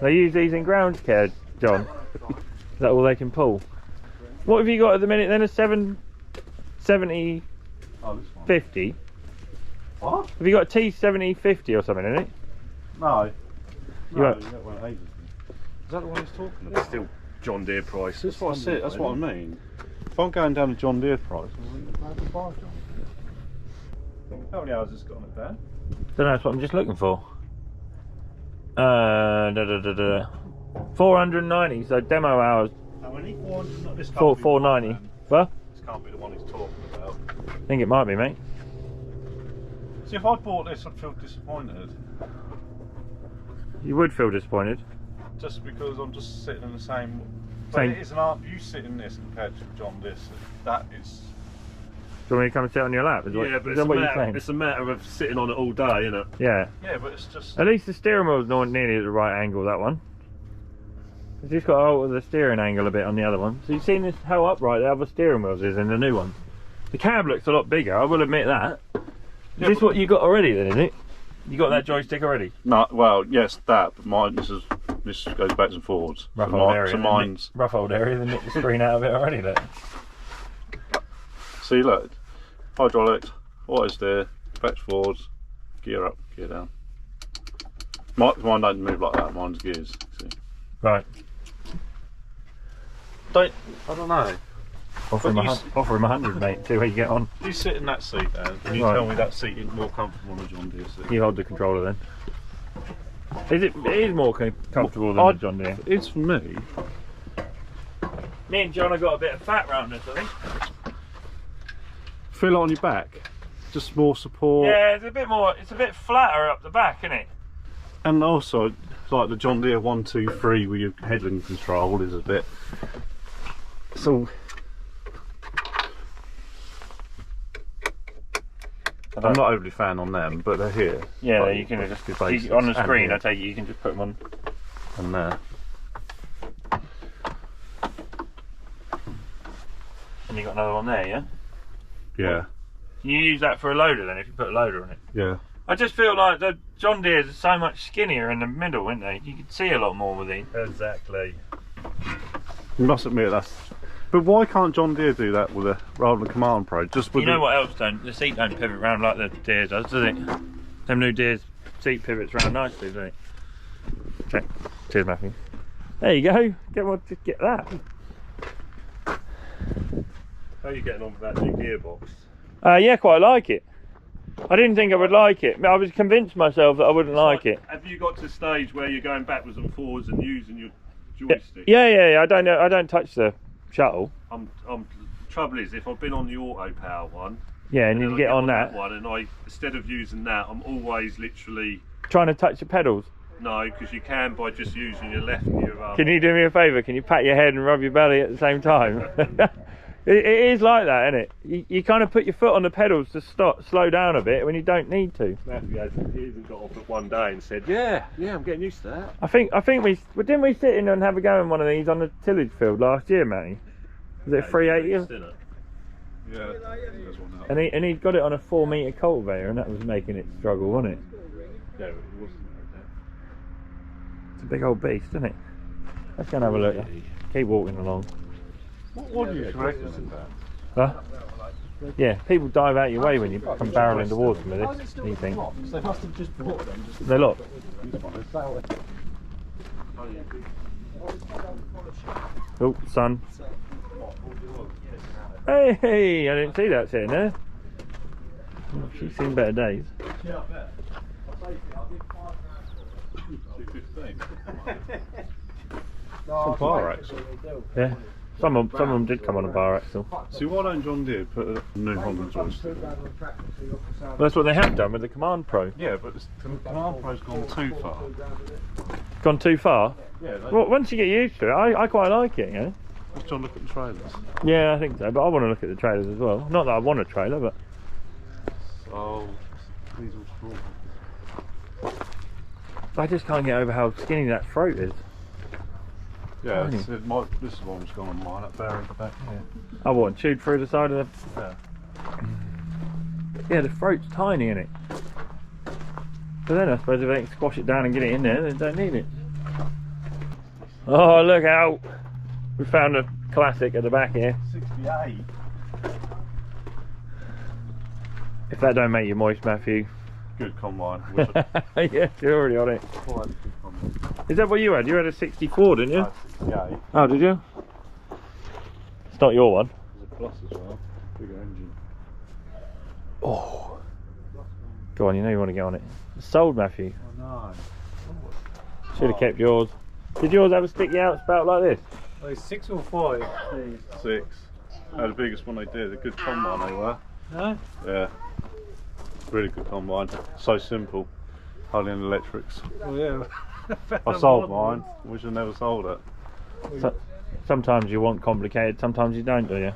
They use these in ground care, John. Is that all they can pull? What have you got at the minute then? A 770 Oh, this one. 50? What? Have you got a T7050 or something in it? No. You No, got- that one ages ago. Is that the one he's talking It's about? still John Deere price. That's what I said. That's what I mean. If I'm going down to John Deere price, how many hours has it got on it, Dan? Don't know, that's what I'm just looking for. 490, so demo hours, How many? 400. Not this. 490. Well, This can't be the one he's talking about. I think it might be, mate. See, if I bought this, I'd feel disappointed. You would feel disappointed. Just because I'm just sitting in the same. But it is an art. You sit in this compared to John Deere. That is. Do you want me to come and sit on your lap? Yeah, but it's a matter of sitting on it all day, isn't it? Yeah. Yeah, but it's just. At least the steering wheel's not nearly at the right angle, that one. It's just got to alter the steering angle a bit on the other one. So you've seen this, how upright the other steering wheels is in the new one. The cab looks a lot bigger, I will admit that. Is this what you got already then, is it? You got that joystick already? No, well, yes, that, but mine, this goes backwards and forwards. Rough so old area. So mine's. Rough old area, they nicked the screen out of it already, look. See, look, hydraulics, auto steer, backwards forwards, gear up, gear down. Mine don't move like that, mine's gears, see. Right. I don't know. Offer him 100, mate, see where you get on. You sit in that seat, Dan, and you tell me that seat is more comfortable than a John Deere seat. You hold the controller then. It is more comfortable than the John Deere. It's for me. Me and John have got a bit of fat round this, I think. Feel it on your back, just more support. Yeah, it's a bit flatter up the back, isn't it? And also, like the John Deere 1, 2, 3 with your headland control is a bit. So. I'm not overly fan on them, but they're here. Yeah, like, you can just on the screen. I take it you can just put them on. And there. And you got another one there, yeah? Yeah. Can you use that for a loader then if you put a loader on it? Yeah. I just feel like the John Deere's are so much skinnier in the middle, aren't they? You can see a lot more with these. Exactly. You must admit that's. But why can't John Deere do that with rather than Command Pro? Just with you know what else don't? The seat don't pivot round like the Deere does it? Them new Deere's seat pivots round nicely, doesn't it? Check. Cheers, Matthew. There you go. Just get that. How are you getting on with that new gearbox? Yeah, quite like it. I didn't think I would like it. I was convinced myself that I wouldn't like it. Have you got to the stage where you're going backwards and forwards and using your joystick? Yeah. I don't know. I don't touch the shuttle. Trouble is, if I've been on the auto power one, yeah, and you get on that one, and instead of using that, I'm always literally trying to touch the pedals. No, because you can by just using your left and your Can you do me a favour? Can you pat your head and rub your belly at the same time? It is like that, isn't it? You kind of put your foot on the pedals to slow down a bit when you don't need to. Matthew hasn't got off at one day and said, yeah, I'm getting used to that. I think didn't we sit in and have a go in one of these on the tillage field last year, Matty? Was it 380? Yeah. And he'd got it on a 4 metre cultivator, and that was making it struggle, wasn't it? Yeah, it wasn't like that. It's a big old beast, isn't it? Let's go and have a look. Keep walking along. What do you reckon? Huh? Yeah, people dive out your way when you come barreling towards them with this. You think? They must have just brought them. They're locked. Oh, sun. Hey, I didn't see that sitting there. Oh, she's seen better days. Yeah, I bet. 215. Some bar axle. Yeah. Some of them did come on a bar axle. See, why don't John Deere put a new Holland joystick? Well, that's what they have done with the Command Pro. Yeah, but the Command Pro's gone too far. Gone too far? Yeah. Well, once you get used to it, I quite like it, you know. Let's John look at the trailers. Yeah, I think so, but I want to look at the trailers as well. Not that I want a trailer, but... Oh, diesel straw. I just can't get over how skinny that throat is. Yeah, this is one's gone on mine, that bearing back here. Oh, what, chewed through the side of the... Yeah. Yeah, the throat's tiny, innit? But then I suppose if they can squash it down and get it in there, they don't need it. Oh, look out! We found a classic at the back here. 68. If that don't make you moist, Matthew. Good combine. Yeah, you're already on it. Is that what you had? You had a 64, didn't you? 68. Oh, did you? It's not your one. There's a plus as well. Bigger engine. Oh. Go on, you know you want to get on it. It's sold, Matthew. Oh no. Should have kept yours. Did yours have a sticky out spout like this? Well, 6 or 5? 6. That was the biggest one they did. A good combine they were. No? Yeah. Really good combine. So simple. Hardly any electrics. Oh yeah. I sold mine. Wish I never sold it. So, sometimes you want complicated, sometimes you don't, do you?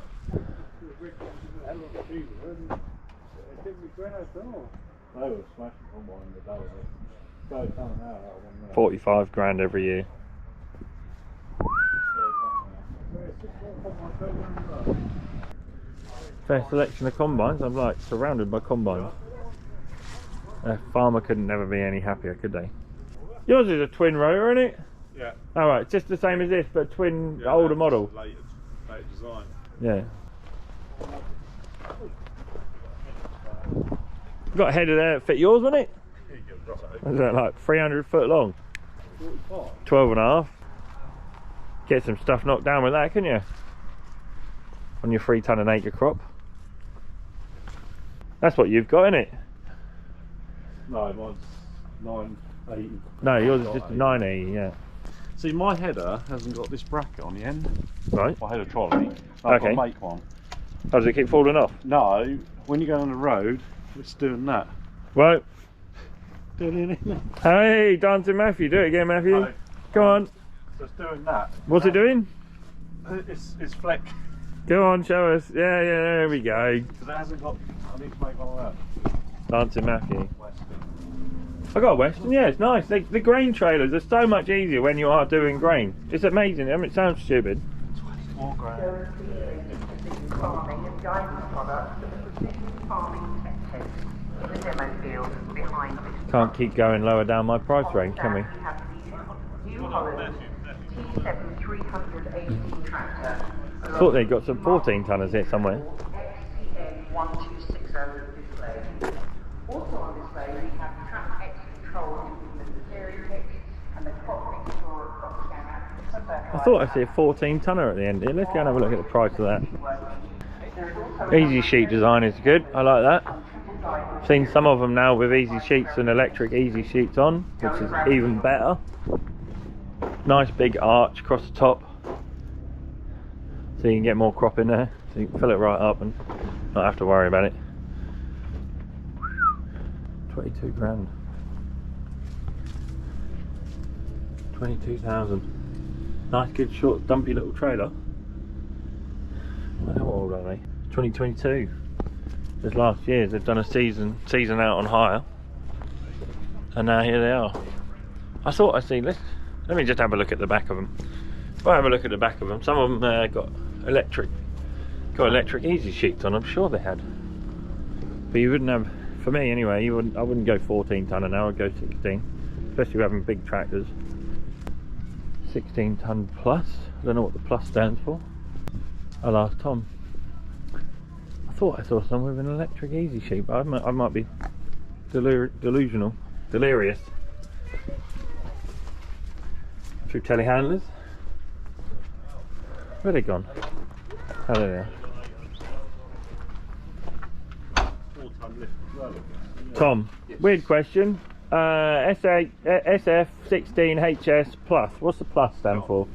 They were smashing combine the day. 45 grand every year. Fair selection of combines. I'm like surrounded by combines. A farmer couldn't never be any happier, could they? Yours is a twin rotor, isn't it? Yeah. Alright, just the same as this, but twin older model. Later design. Yeah. Got a header there that fit yours, wasn't it? Was that like 300 foot long? 12 and a half. Get some stuff knocked down with that, couldn't you? On your 3 ton an acre crop. That's what you've got, isn't it? No, mine's 980. No, yours is just 980, yeah. See, my header hasn't got this bracket on the end. Right. My header trolley. I've got to make one. Oh, does it keep falling off? No, when you go on the road, it's doing that. Right. Doing it. Hey, Dancing Matthew, do it again, Matthew. No. Go on. So it's doing that. What's it doing? It's fleck. Go on, show us. Yeah, there we go. Because it hasn't got. I need to make one of that. Dancing Matthew. I got a Western, yeah, it's nice. The grain trailers are so much easier when you are doing grain. It's amazing. I mean, it sounds stupid. 24 grand. Farming and guidance products for the precision farming sectors in the demo field behind this. Can't keep going lower down my price range, can we? We have the New Holland T7 318 tractor. I thought they'd got some 14 tonners here somewhere. XPN 1260 display. Also on display we have track X control with the dairy pick and the crop pick for crop scanner. I thought I see a 14 tonner at the end here. Let's go and have a look at the price of that. Easy sheet design is good. I like that. I've seen some of them now with easy sheets and electric easy sheets on, which is even better. Nice big arch across the top, so you can get more crop in there, so you can fill it right up and not have to worry about it. 22 grand. 22,000. Nice, good, short, dumpy little trailer. How old are they? 2022. This last year they've done a season out on hire, and now here they are. I thought I see. Let me just have a look at the back of them. If I have a look at the back of them, some of them got electric easy sheets on. I'm sure they had, but you wouldn't have. For me anyway, I wouldn't go 14 ton an hour. I'd go 16, especially having big tractors. 16 ton plus. I don't know what the plus stands for. I'll ask Tom. I thought I saw some with an electric easy sheet, but I might be delirious. Through telehandlers. Where are they gone? Oh, there they are. Tom, weird question. SF16HS plus. What's the plus stand for?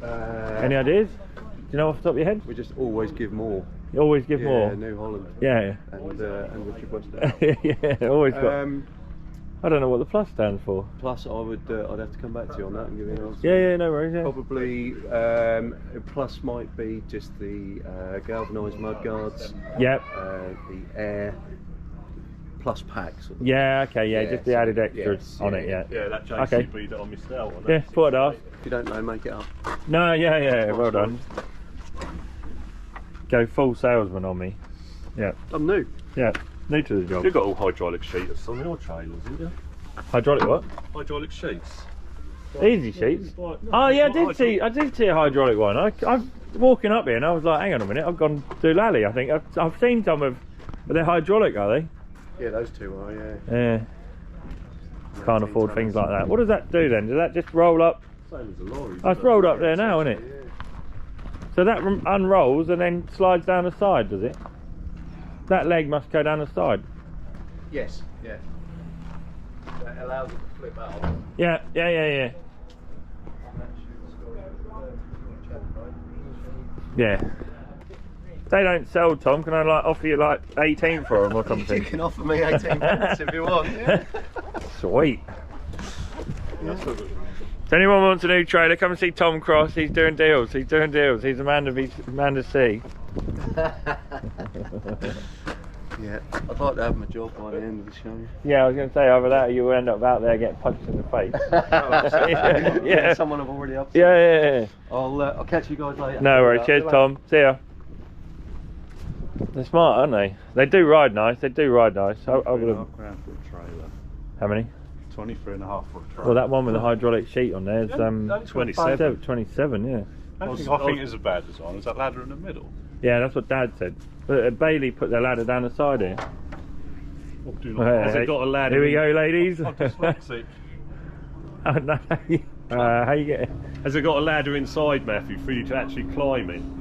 Any ideas? Do you know off the top of your head? We just always give more. You always give more. New Holland. Yeah. And Richard West. Yeah, always got. I don't know what the plus stands for. Plus, I'd have to come back to you on that and give you an answer. Yeah, no worries. Yeah. Probably plus might be just the galvanised mud guards. Yep. The air plus packs. Yeah. Okay. Yeah. Just the added extras on it. Yeah. Yeah, that JCB that I missed out on. Yeah. Thought I'd ask. If you don't know, make it up. No. Yeah. Well done. Go full salesman on me. Yeah. I'm new. Yeah. New to the job. You've got all hydraulic sheets on your trailers, haven't you? Hydraulic what? Hydraulic sheets. Easy sheets. Oh yeah, I did see a hydraulic one. I'm walking up here and I was like, hang on a minute, I've gone to Lally. I think I've seen some of, but they're hydraulic, are they? Yeah, those two are. Yeah. Can't afford things like that. What does that do then? Does that just roll up? Same as a lorry. Oh, it's rolled up there now, isn't it? So that unrolls and then slides down the side, does it? That leg must go down the side. Yes. Yeah. That allows it to flip out. Yeah. Yeah. They don't sell, Tom. Can I like offer you like 18 for them or something? You can offer me 18 pence if you want. Yeah. Sweet. If anyone wants a new trailer, come and see Tom Cross. He's doing deals. He's doing deals. He's a man to see. Yeah, I'd like to have my job by the end of the show. Yeah, I was going to say either that or you end up out there getting punched in the face. Yeah, someone I've already upset. Yeah. I'll catch you guys later. No worries. Cheers, Tom. See ya. They're smart, aren't they? They do ride nice. They do ride nice. I would have. £23.5 for a trailer. How many? 23.5 for a trailer. Well, that one with the hydraulic sheet on there is 27. 27, yeah. I think it's a bad design. Is that ladder in the middle? Yeah, that's what Dad said. But Bailey put their ladder down the side here. Has it got a ladder? Here we go, ladies. I'm dyslexic. Oh, no. How you get? Has it got a ladder inside, Matthew, for you to actually climb in?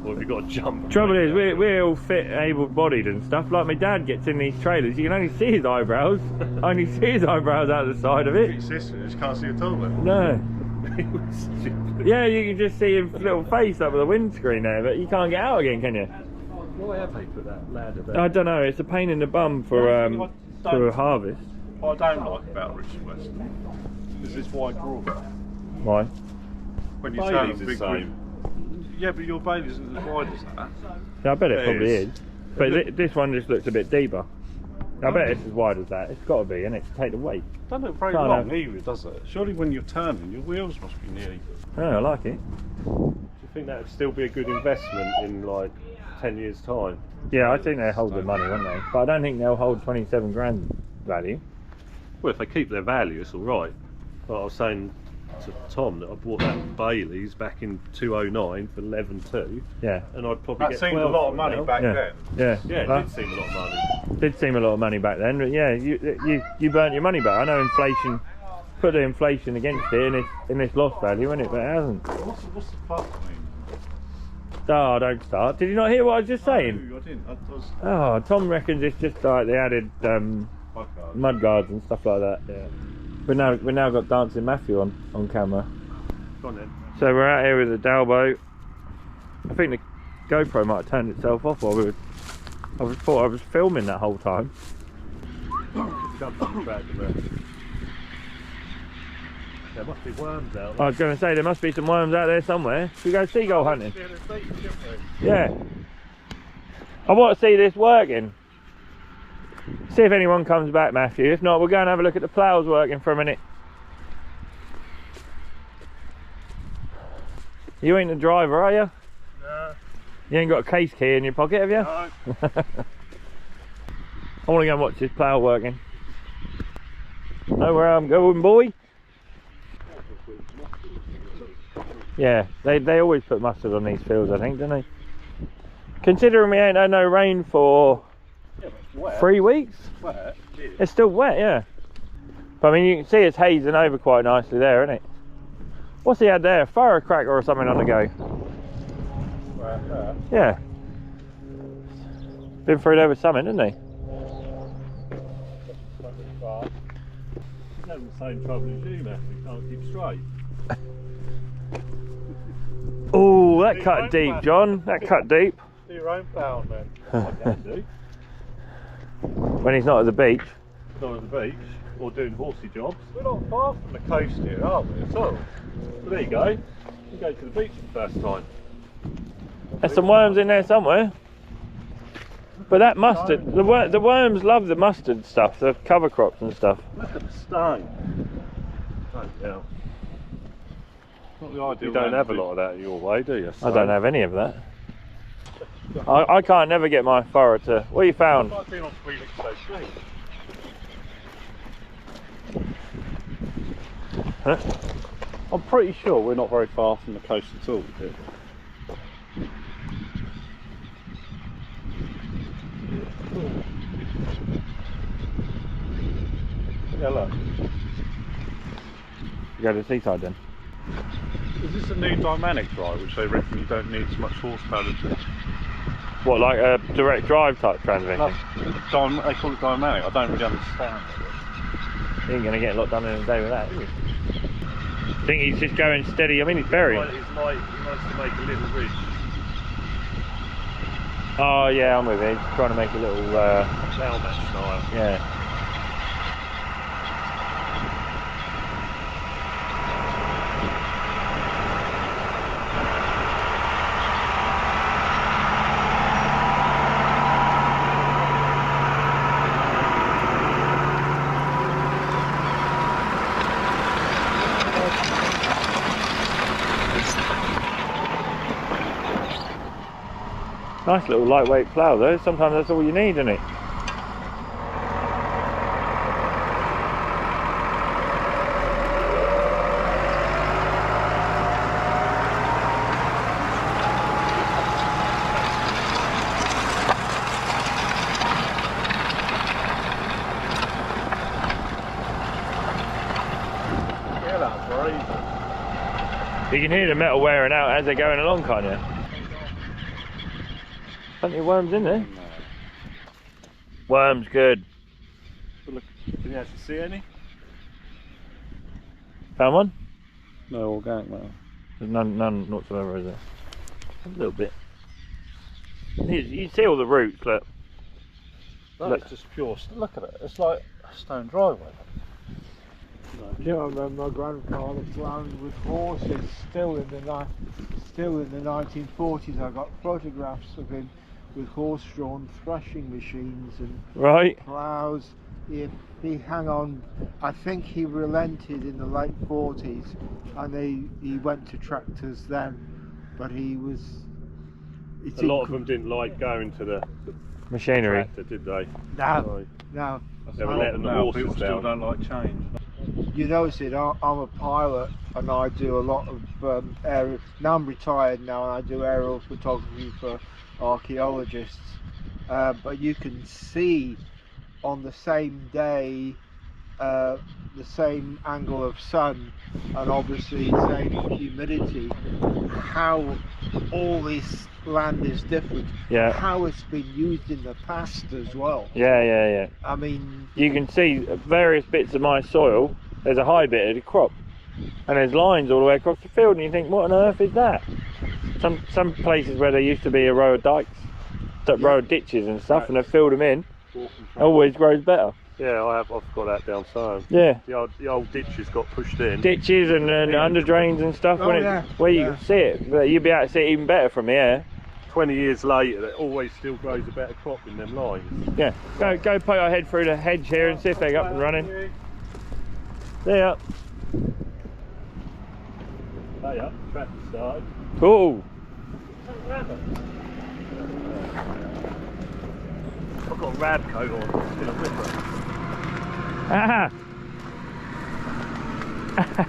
Or have you got to jump? Trouble is, we're all fit, able-bodied and stuff. Like my dad gets in these trailers, you can only see his eyebrows. Only see his eyebrows out the side of it. Your sister just can't see at all then. No. Yeah, you can just see his little face up with the windscreen there, but you can't get out again, can you? Why have they put that ladder there? I don't know. It's a pain in the bum for a harvest. What I don't like about Richard West is this wide drawback. Why? When you Bailey's turn a the big same. wheel. Yeah, but your Bailey's isn't as wide as that. Yeah, I bet it probably is. is. But this one just looks a bit deeper. I bet it's as wide as that. It's got to be, innit, to take the weight. Doesn't look very Can't long have- either, does it? Surely when you're turning, your wheels must be nearly... Oh, I like it. Do you think that would still be a good investment in like 10 years' time? Yeah, I think they'll hold their money, won't they? But I don't think they'll hold 27 grand value. Well, if they keep their value, it's all right. But I was saying to Tom that I bought that Bailey's back in 2009 for 11.2, Yeah. and I'd probably That get seemed 12 a lot for of it money now. back Yeah. then. Yeah. Yeah, it Well, did seem a lot of money. did seem a lot of money back then, but yeah, you burnt your money back. I know inflation, put the inflation against it in this lost value, isn't it? But it hasn't. What's the fuss mean? Oh, don't start. Did you not hear what I was just saying? No, I didn't. I was... Oh, Tom reckons it's just like they added mud guards and stuff like that. Yeah. We've now got Dancing Matthew on camera. Go on then. So we're out here with the Dalbo. I think the GoPro might have turned itself off while we were. I thought I was filming that whole time. Jump on the track there. There must be worms out I there. was going to say there must be some worms out there somewhere. Should we go seagull hunting? Yeah. I want to see this working. See if anyone comes back, Matthew. If not, we'll go and have a look at the ploughs working for a minute. You ain't the driver, are you? No. You ain't got a case key in your pocket, have you? No. I want to go and watch this plough working. Know where I'm going, boy? Yeah, they always put mustard on these fields, I think, don't they? Considering we ain't had no rain for 3 weeks, it's still wet, yeah. But I mean, you can see it's hazing over quite nicely there, isn't it? What's he had there? A furrow cracker or something on the go? Yeah. Been through there with something, didn't he? Having the same trouble as you, Matthew. Can't keep straight. Oh, that cut deep, John. That cut deep. Do your own ploughing, man. I can do. When he's not at the beach. Not at the beach or doing horsey jobs. We're not far from the coast here, are we, at all? But there you go. You go to the beach for the first time. There's some worms in there somewhere. But that mustard, the worms love the mustard stuff, the cover crops and stuff. Look at the stone. Oh, yeah. Not the ideal You don't land have to a do. lot of that your way, do you? I don't have any of that. I can't never get my furrow to... What you found? I've been on 3 weeks so straight. Huh? I'm pretty sure we're not very far from the coast at all. Yeah, look. You go to the seaside then? Is this a new dynamic drive, which they reckon you don't need as much horsepower to... What, like a direct drive type transmission? They call it dynamic, I don't really understand it. You ain't going to get a lot done in a day with that, is you? I think he's just going steady. I mean, he's buried. Right, he likes to make a little ridge. Oh yeah, I'm with you. Trying to make a little Chow match style. yeah. Nice little lightweight plough though, sometimes that's all you need, isn't it? Yeah, that's right. You can hear the metal wearing out as they're going along, can't you? Plenty of worms in there. Worms good. Look, can you actually see any? Found one? No organic matter. There's none whatsoever, is there? A little bit. You see all the roots, look. That's just pure. Look at it. It's like a stone driveway. You know, I remember my grandfather ploughing with horses still in the 1940s. I got photographs of him with horse-drawn threshing machines and Right. ploughs. He hung on. I think he relented in the late 40s, and he went to tractors then. But he was. A lot of them didn't like going to the Machinery. tractor, did they? No, no. They were letting the horses People still down. don't like change. You notice it. I'm a pilot, and I do a lot of aerial. Now I'm retired now, and I do aerial photography for archaeologists. But you can see on the same day, the same angle of sun, and obviously the same humidity, how all this land is different. Yeah. How it's been used in the past as well. Yeah. I mean, You can see various bits of my soil. There's a high bit of the crop, and there's lines all the way across the field, and you think, what on earth is that? Some places where there used to be a row of dikes, row of ditches and stuff, and they've filled them in. Always grows better. Yeah, I've got that down south. Yeah. The old ditches got pushed in. Ditches and under drains and stuff. Oh, yeah. Where you can see it, but you'll be able to see it even better from here. 20 years later, it always still grows a better crop in them lines. Yeah. Go poke our head through the hedge here and see if they're up and running. There. Hey up, tractor started. Oh. I've got a rab coat on, it's gonna whipper. Aha.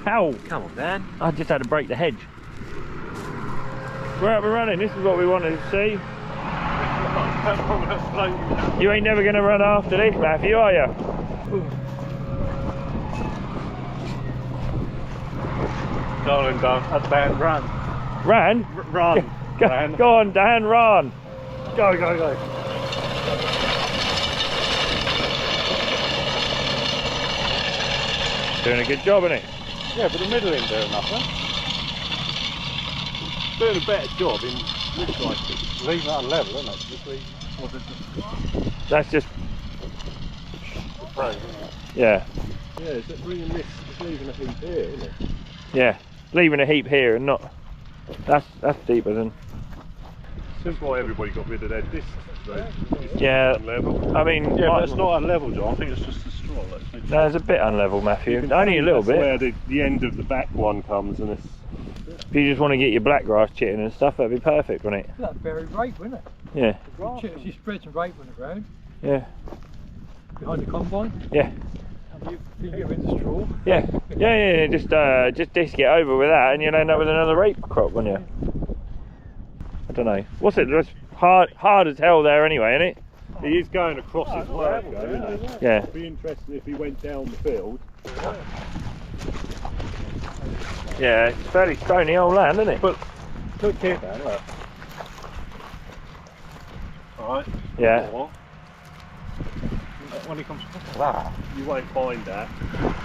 Ow. Come on, Dan. I just had to break the hedge. We're up and running. This is what we wanted to see. You ain't never going to run after this, Matthew, are you? Go on, Dan. Dan, run. Ran? Run. Go on, Dan, run. Go. Doing a good job, isn't it? Yeah, but the middle ain't doing nothing. Doing a better job in this line. Leave that level, isn't it? That's just, Right. yeah. Yeah, is it bringing this, just leaving a heap here, isn't it? Yeah. Leaving a heap here and not, that's deeper than. That's why everybody got rid of their discs. Yeah. Unlevel. I mean, Yeah, but it's not unlevel, John. I think it's just the straw. no, it's a bit unlevel, Matthew. Only a little That's where bit. the end of the back one comes, and it's. If you just want to get your blackgrass chitting and stuff, that'd be perfect, wouldn't it? That's very rape, wouldn't it? Yeah. She spreads some rape on the ground Yeah. behind the combine. Yeah. And you get rid of the straw. Yeah. Yeah. Just disc it over with that, and you'll end up with another rape crop, won't you? I don't know. What's it? It's hard as hell there anyway, isn't it? He is going across his work, though, isn't he? Yeah. It'd be interesting if he went down the field. Yeah, it's fairly stony old land, isn't it? But look here, Dan, look. Alright. Yeah. When he comes Wow. You won't find that.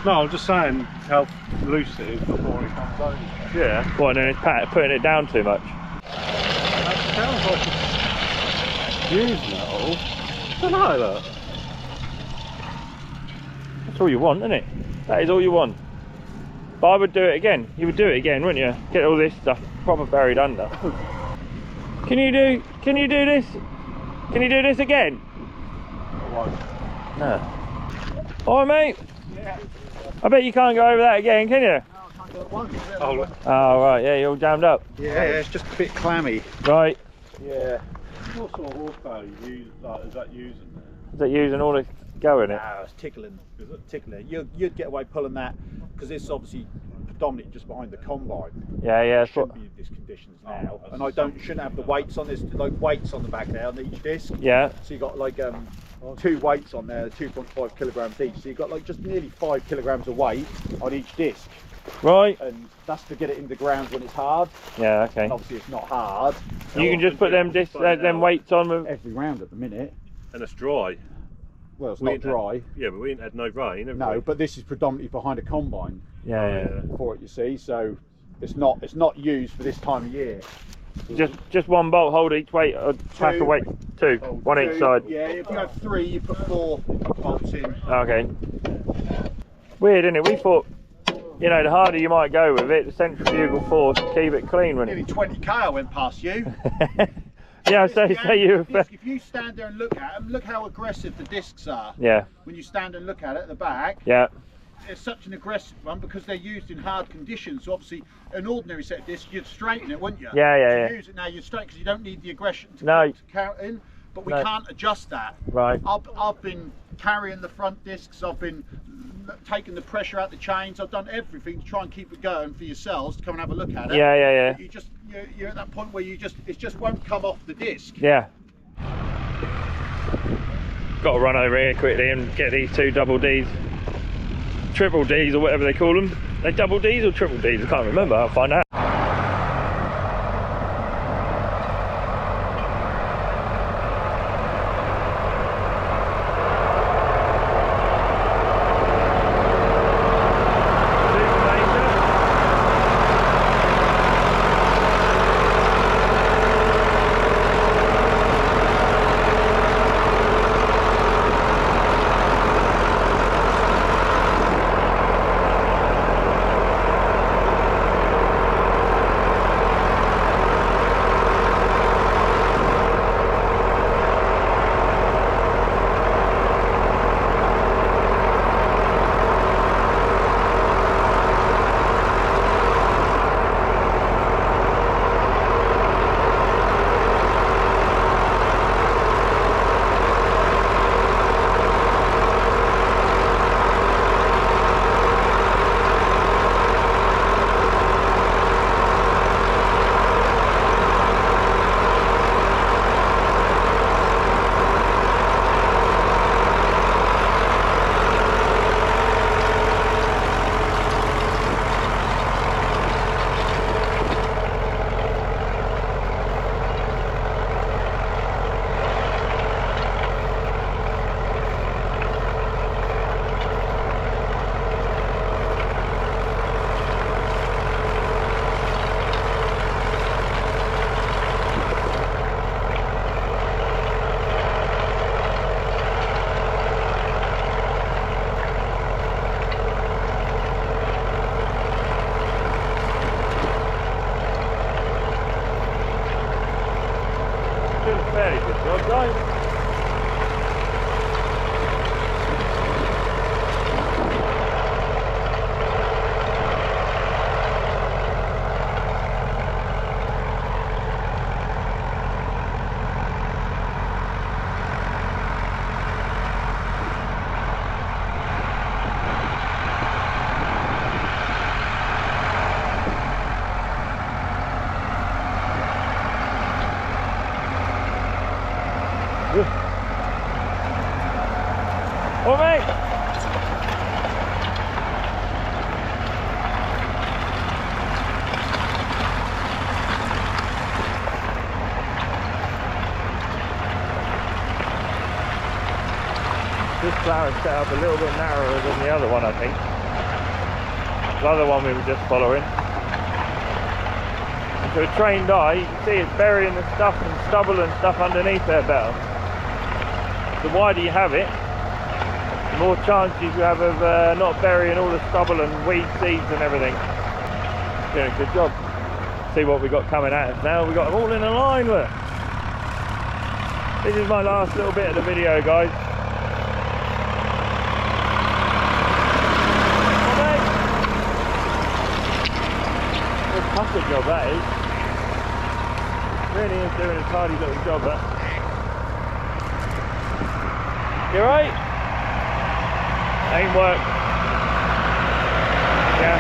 No, I'm just saying how loose it is before he comes over. Yeah. What, and then it's putting it down too much? That sounds like using it all. I don't know, look. That's all you want, isn't it? That is all you want. But I would do it again. You would do it again, wouldn't you? Get all this stuff proper buried under. Can you do this? Can you do this again? No. Alright, mate. Yeah. I bet you can't go over that again, can you? Oh, right, yeah, you're all jammed up. yeah, it's just a bit clammy. Right. Yeah. What sort of horsepower you use, like, is that using there? Is that using all this go in it? No, it's tickling. Is it? Tickling. You'd get away pulling that because it's obviously predominantly just behind the combine. Yeah, yeah. It shouldn't be in these conditions now, and I shouldn't have the weights on this, like weights on the back there on each disc. Yeah. So you got like 2 weights on there, 2.5 kilograms each. So you got like just nearly 5 kilograms of weight on each disc. Right. And that's to get it in the ground when it's hard. Yeah. Okay. And obviously it's not hard. You can just put them weights on with Every round at the minute. And it's dry. Well, it's not dry. Yeah, but we ain't had no rain, have No, we? but this is predominantly behind a combine. Yeah. For it, you see, so it's not used for this time of year. Just one bolt hold each weight, or pack of weight. Two, one each side. Yeah, if you have 3, you put 4 bolts in. Okay. Weird, isn't it? We thought, you know, the harder you might go with it, the centrifugal force would keep it clean, wouldn't Nearly it? 20k I went past you. Yeah, so you. If you stand there and look at them, look how aggressive the discs are. Yeah. When you stand and look at it at the back. Yeah. It's such an aggressive one because they're used in hard conditions. So obviously, an ordinary set of discs, you'd straighten it, wouldn't you? Yeah. To use it now, you'd straighten because you don't need the aggression to count in. But we can't adjust that. Right. I've been carrying the front discs. I've been taking the pressure out the chains. I've done everything to try and keep it going for yourselves to come and have a look at it. Yeah. But you're at that point where it just won't come off the disc. Yeah. Got to run over here quickly and get these 2 double Ds. Triple Ds or whatever they call them. They double Ds or triple Ds? I can't remember. I'll find out. Very good job, guys. Oh, mate! This plough is set up a little bit narrower than the other one, I think. The other one we were just following. to a trained eye, you can see it's burying the stuff and stubble and stuff underneath there better. The wider you have it, the more chances you have of not burying all the stubble and weed seeds and everything. Doing a good job. See what we got coming at us now. We got them all in a line, look. This is my last little bit of the video, guys. Good job that is. Really is doing a tidy little job that. You alright? Ain't work. Yeah.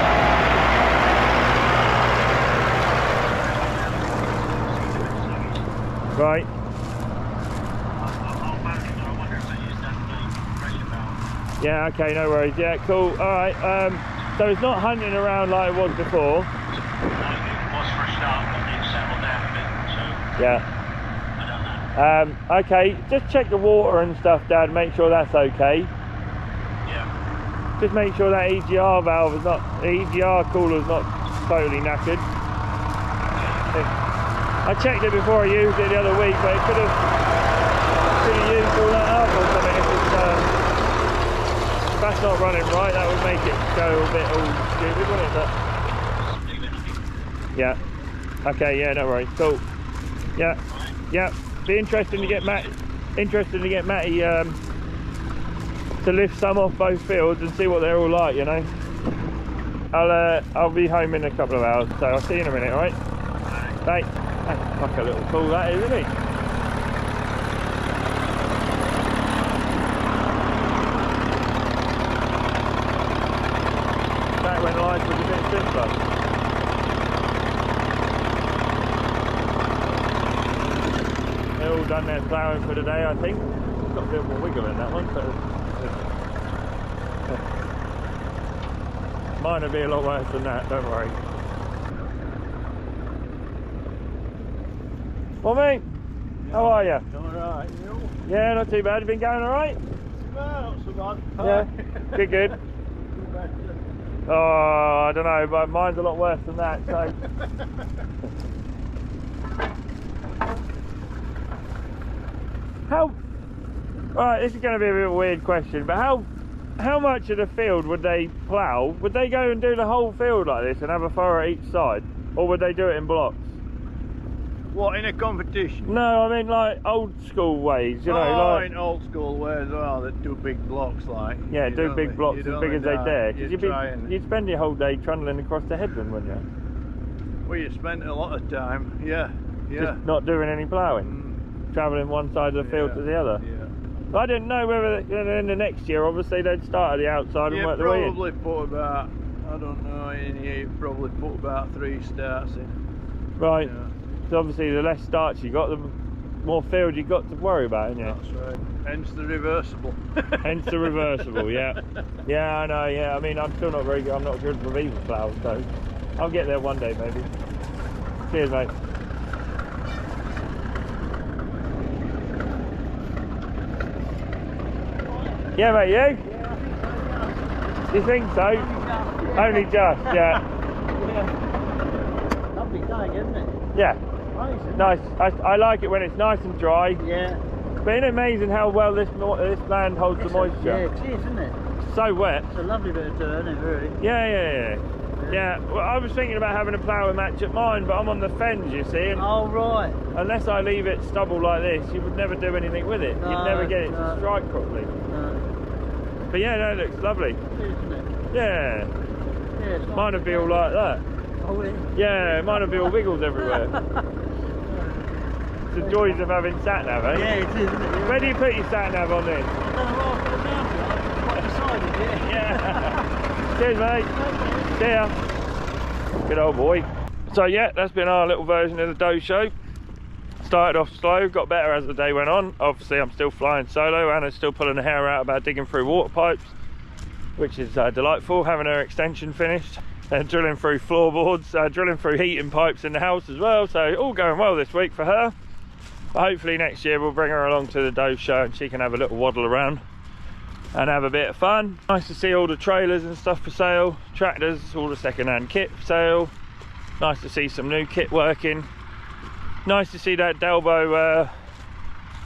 Right. Yeah, okay, no worries. Yeah, cool. Alright, so it's not hunting around like it was before. Yeah. Okay, just check the water and stuff, Dad, make sure that's okay. Yeah. Just make sure that EGR valve is not, the EGR cooler's not totally knackered. I checked it before I used it the other week, but it could have used all that up or something. If that's not running right, that would make it go a bit all stupid, wouldn't it? But, yeah. Okay, yeah, no worries. Cool. Yeah, yeah. Be interesting to get Matty to lift some off both fields and see what they're all like, you know. I'll be home in a couple of hours, so I'll see you in a minute, alright? Bye. That's like a little tool that is, isn't it? Back when life was a bit simpler. All done their ploughing for the day, I think. Got a bit more wiggle in that one, but mine will be a lot worse than that, don't worry. Well, mate, how are you? Alright, you? Yeah, not too bad. You been going alright? Well, not so bad. Yeah, good, good. Oh, I don't know, but mine's a lot worse than that, so. Right, this is going to be a bit of a weird question, but how much of the field would they plough? Would they go and do the whole field like this and have a furrow each side, or would they do it in blocks? What, in a competition? No, I mean like old school ways, you know. Oh, like, in old school ways, that do big blocks like. Yeah, do big blocks as big as they dare. Because you'd spend your whole day trundling across the headland, wouldn't you? Well, you spent a lot of time, yeah. Just not doing any ploughing. Travelling one side of the field to the other. Yeah. I didn't know whether in the next year, obviously, they'd start at the outside and work the way in. Probably put about, I don't know, in here you probably put about 3 starts in. Right. Yeah. So obviously, the less starts you got, the more field you got to worry about, isn't it? That's right. Hence the reversible. Hence the reversible, yeah. Yeah, I know. Yeah, I mean, I'm still not very good. I'm not good for beaver ploughs, so I'll get there one day, maybe. Cheers, mate. Yeah, mate, you? You think so? Only just, yeah. Lovely day, isn't it? Yeah. Nice. I like it when it's nice and dry. Yeah. But isn't it amazing how well this land holds the moisture? Yeah, it is, isn't it? It's so wet. It's a lovely bit of dirt, isn't it, really? Yeah. Well, I was thinking about having a ploughing match at mine, but I'm on the fens, you see. And oh, right. Unless I leave it stubble like this, you would never do anything with it. No, You'd never get it to strike properly. No. But yeah, no, it looks lovely. It is, isn't it? Yeah. Yeah, Mine would be all like that. Oh, really? Yeah, mine would be all wiggles everywhere. It's the joys of having sat-nav, eh? Yeah, it is, isn't it? Where do you put your sat-nav on this? I don't know where I put it down, quite decided, yeah. Cheers, mate. See ya. Good old boy. So yeah, that's been our little version of the Doe Show. Started off slow, got better as the day went on. Obviously I'm still flying solo. Anna's still pulling her hair out about digging through water pipes, which is delightful, having her extension finished. And drilling through floorboards, drilling through heating pipes in the house as well. So all going well this week for her. But hopefully next year we'll bring her along to the Doe Show and she can have a little waddle around and have a bit of fun. Nice to see all the trailers and stuff for sale, tractors, all the second-hand kit for sale. Nice to see some new kit working. Nice to see that Delbo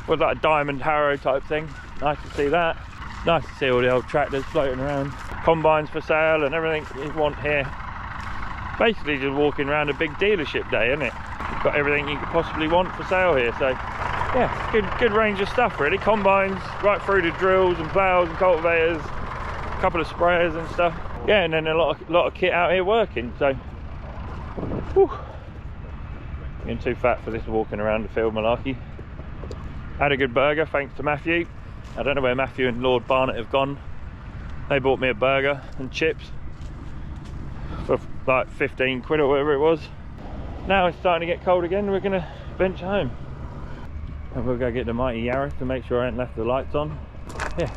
was like a diamond harrow type thing. Nice to see that. Nice to see all the old tractors floating around. Combines for sale and everything you want here. Basically just walking around a big dealership day, isn't it? Got everything you could possibly want for sale here. So yeah, good range of stuff really. Combines right through to drills and ploughs and cultivators, a couple of sprayers and stuff. Yeah, and then a lot of kit out here working. So whew, getting too fat for this walking around the field malarkey. Had a good burger thanks to Matthew. I don't know where Matthew and Lord Barnett have gone. They bought me a burger and chips for like 15 quid or whatever it was. Now it's starting to get cold again. We're gonna venture home. And we'll go get the mighty Yaris to make sure I ain't left the lights on. Yeah.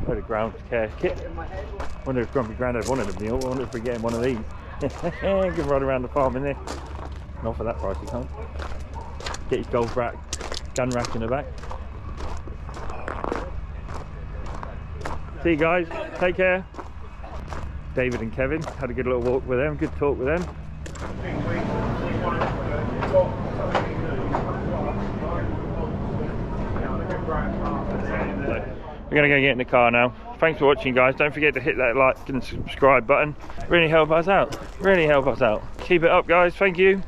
Where the ground care kit. Wonder if Grumpy Grandad wanted a meal. I wonder if we're getting one of these. You can run around the farm in there. Not for that price you can't. Get your golf rack, gun rack in the back. See you guys, take care. David and Kevin, had a good little walk with them, good talk with them. We're going to go get in the car now. Thanks for watching guys, don't forget to hit that like and subscribe button. Really help us out, really help us out. Keep it up guys, thank you.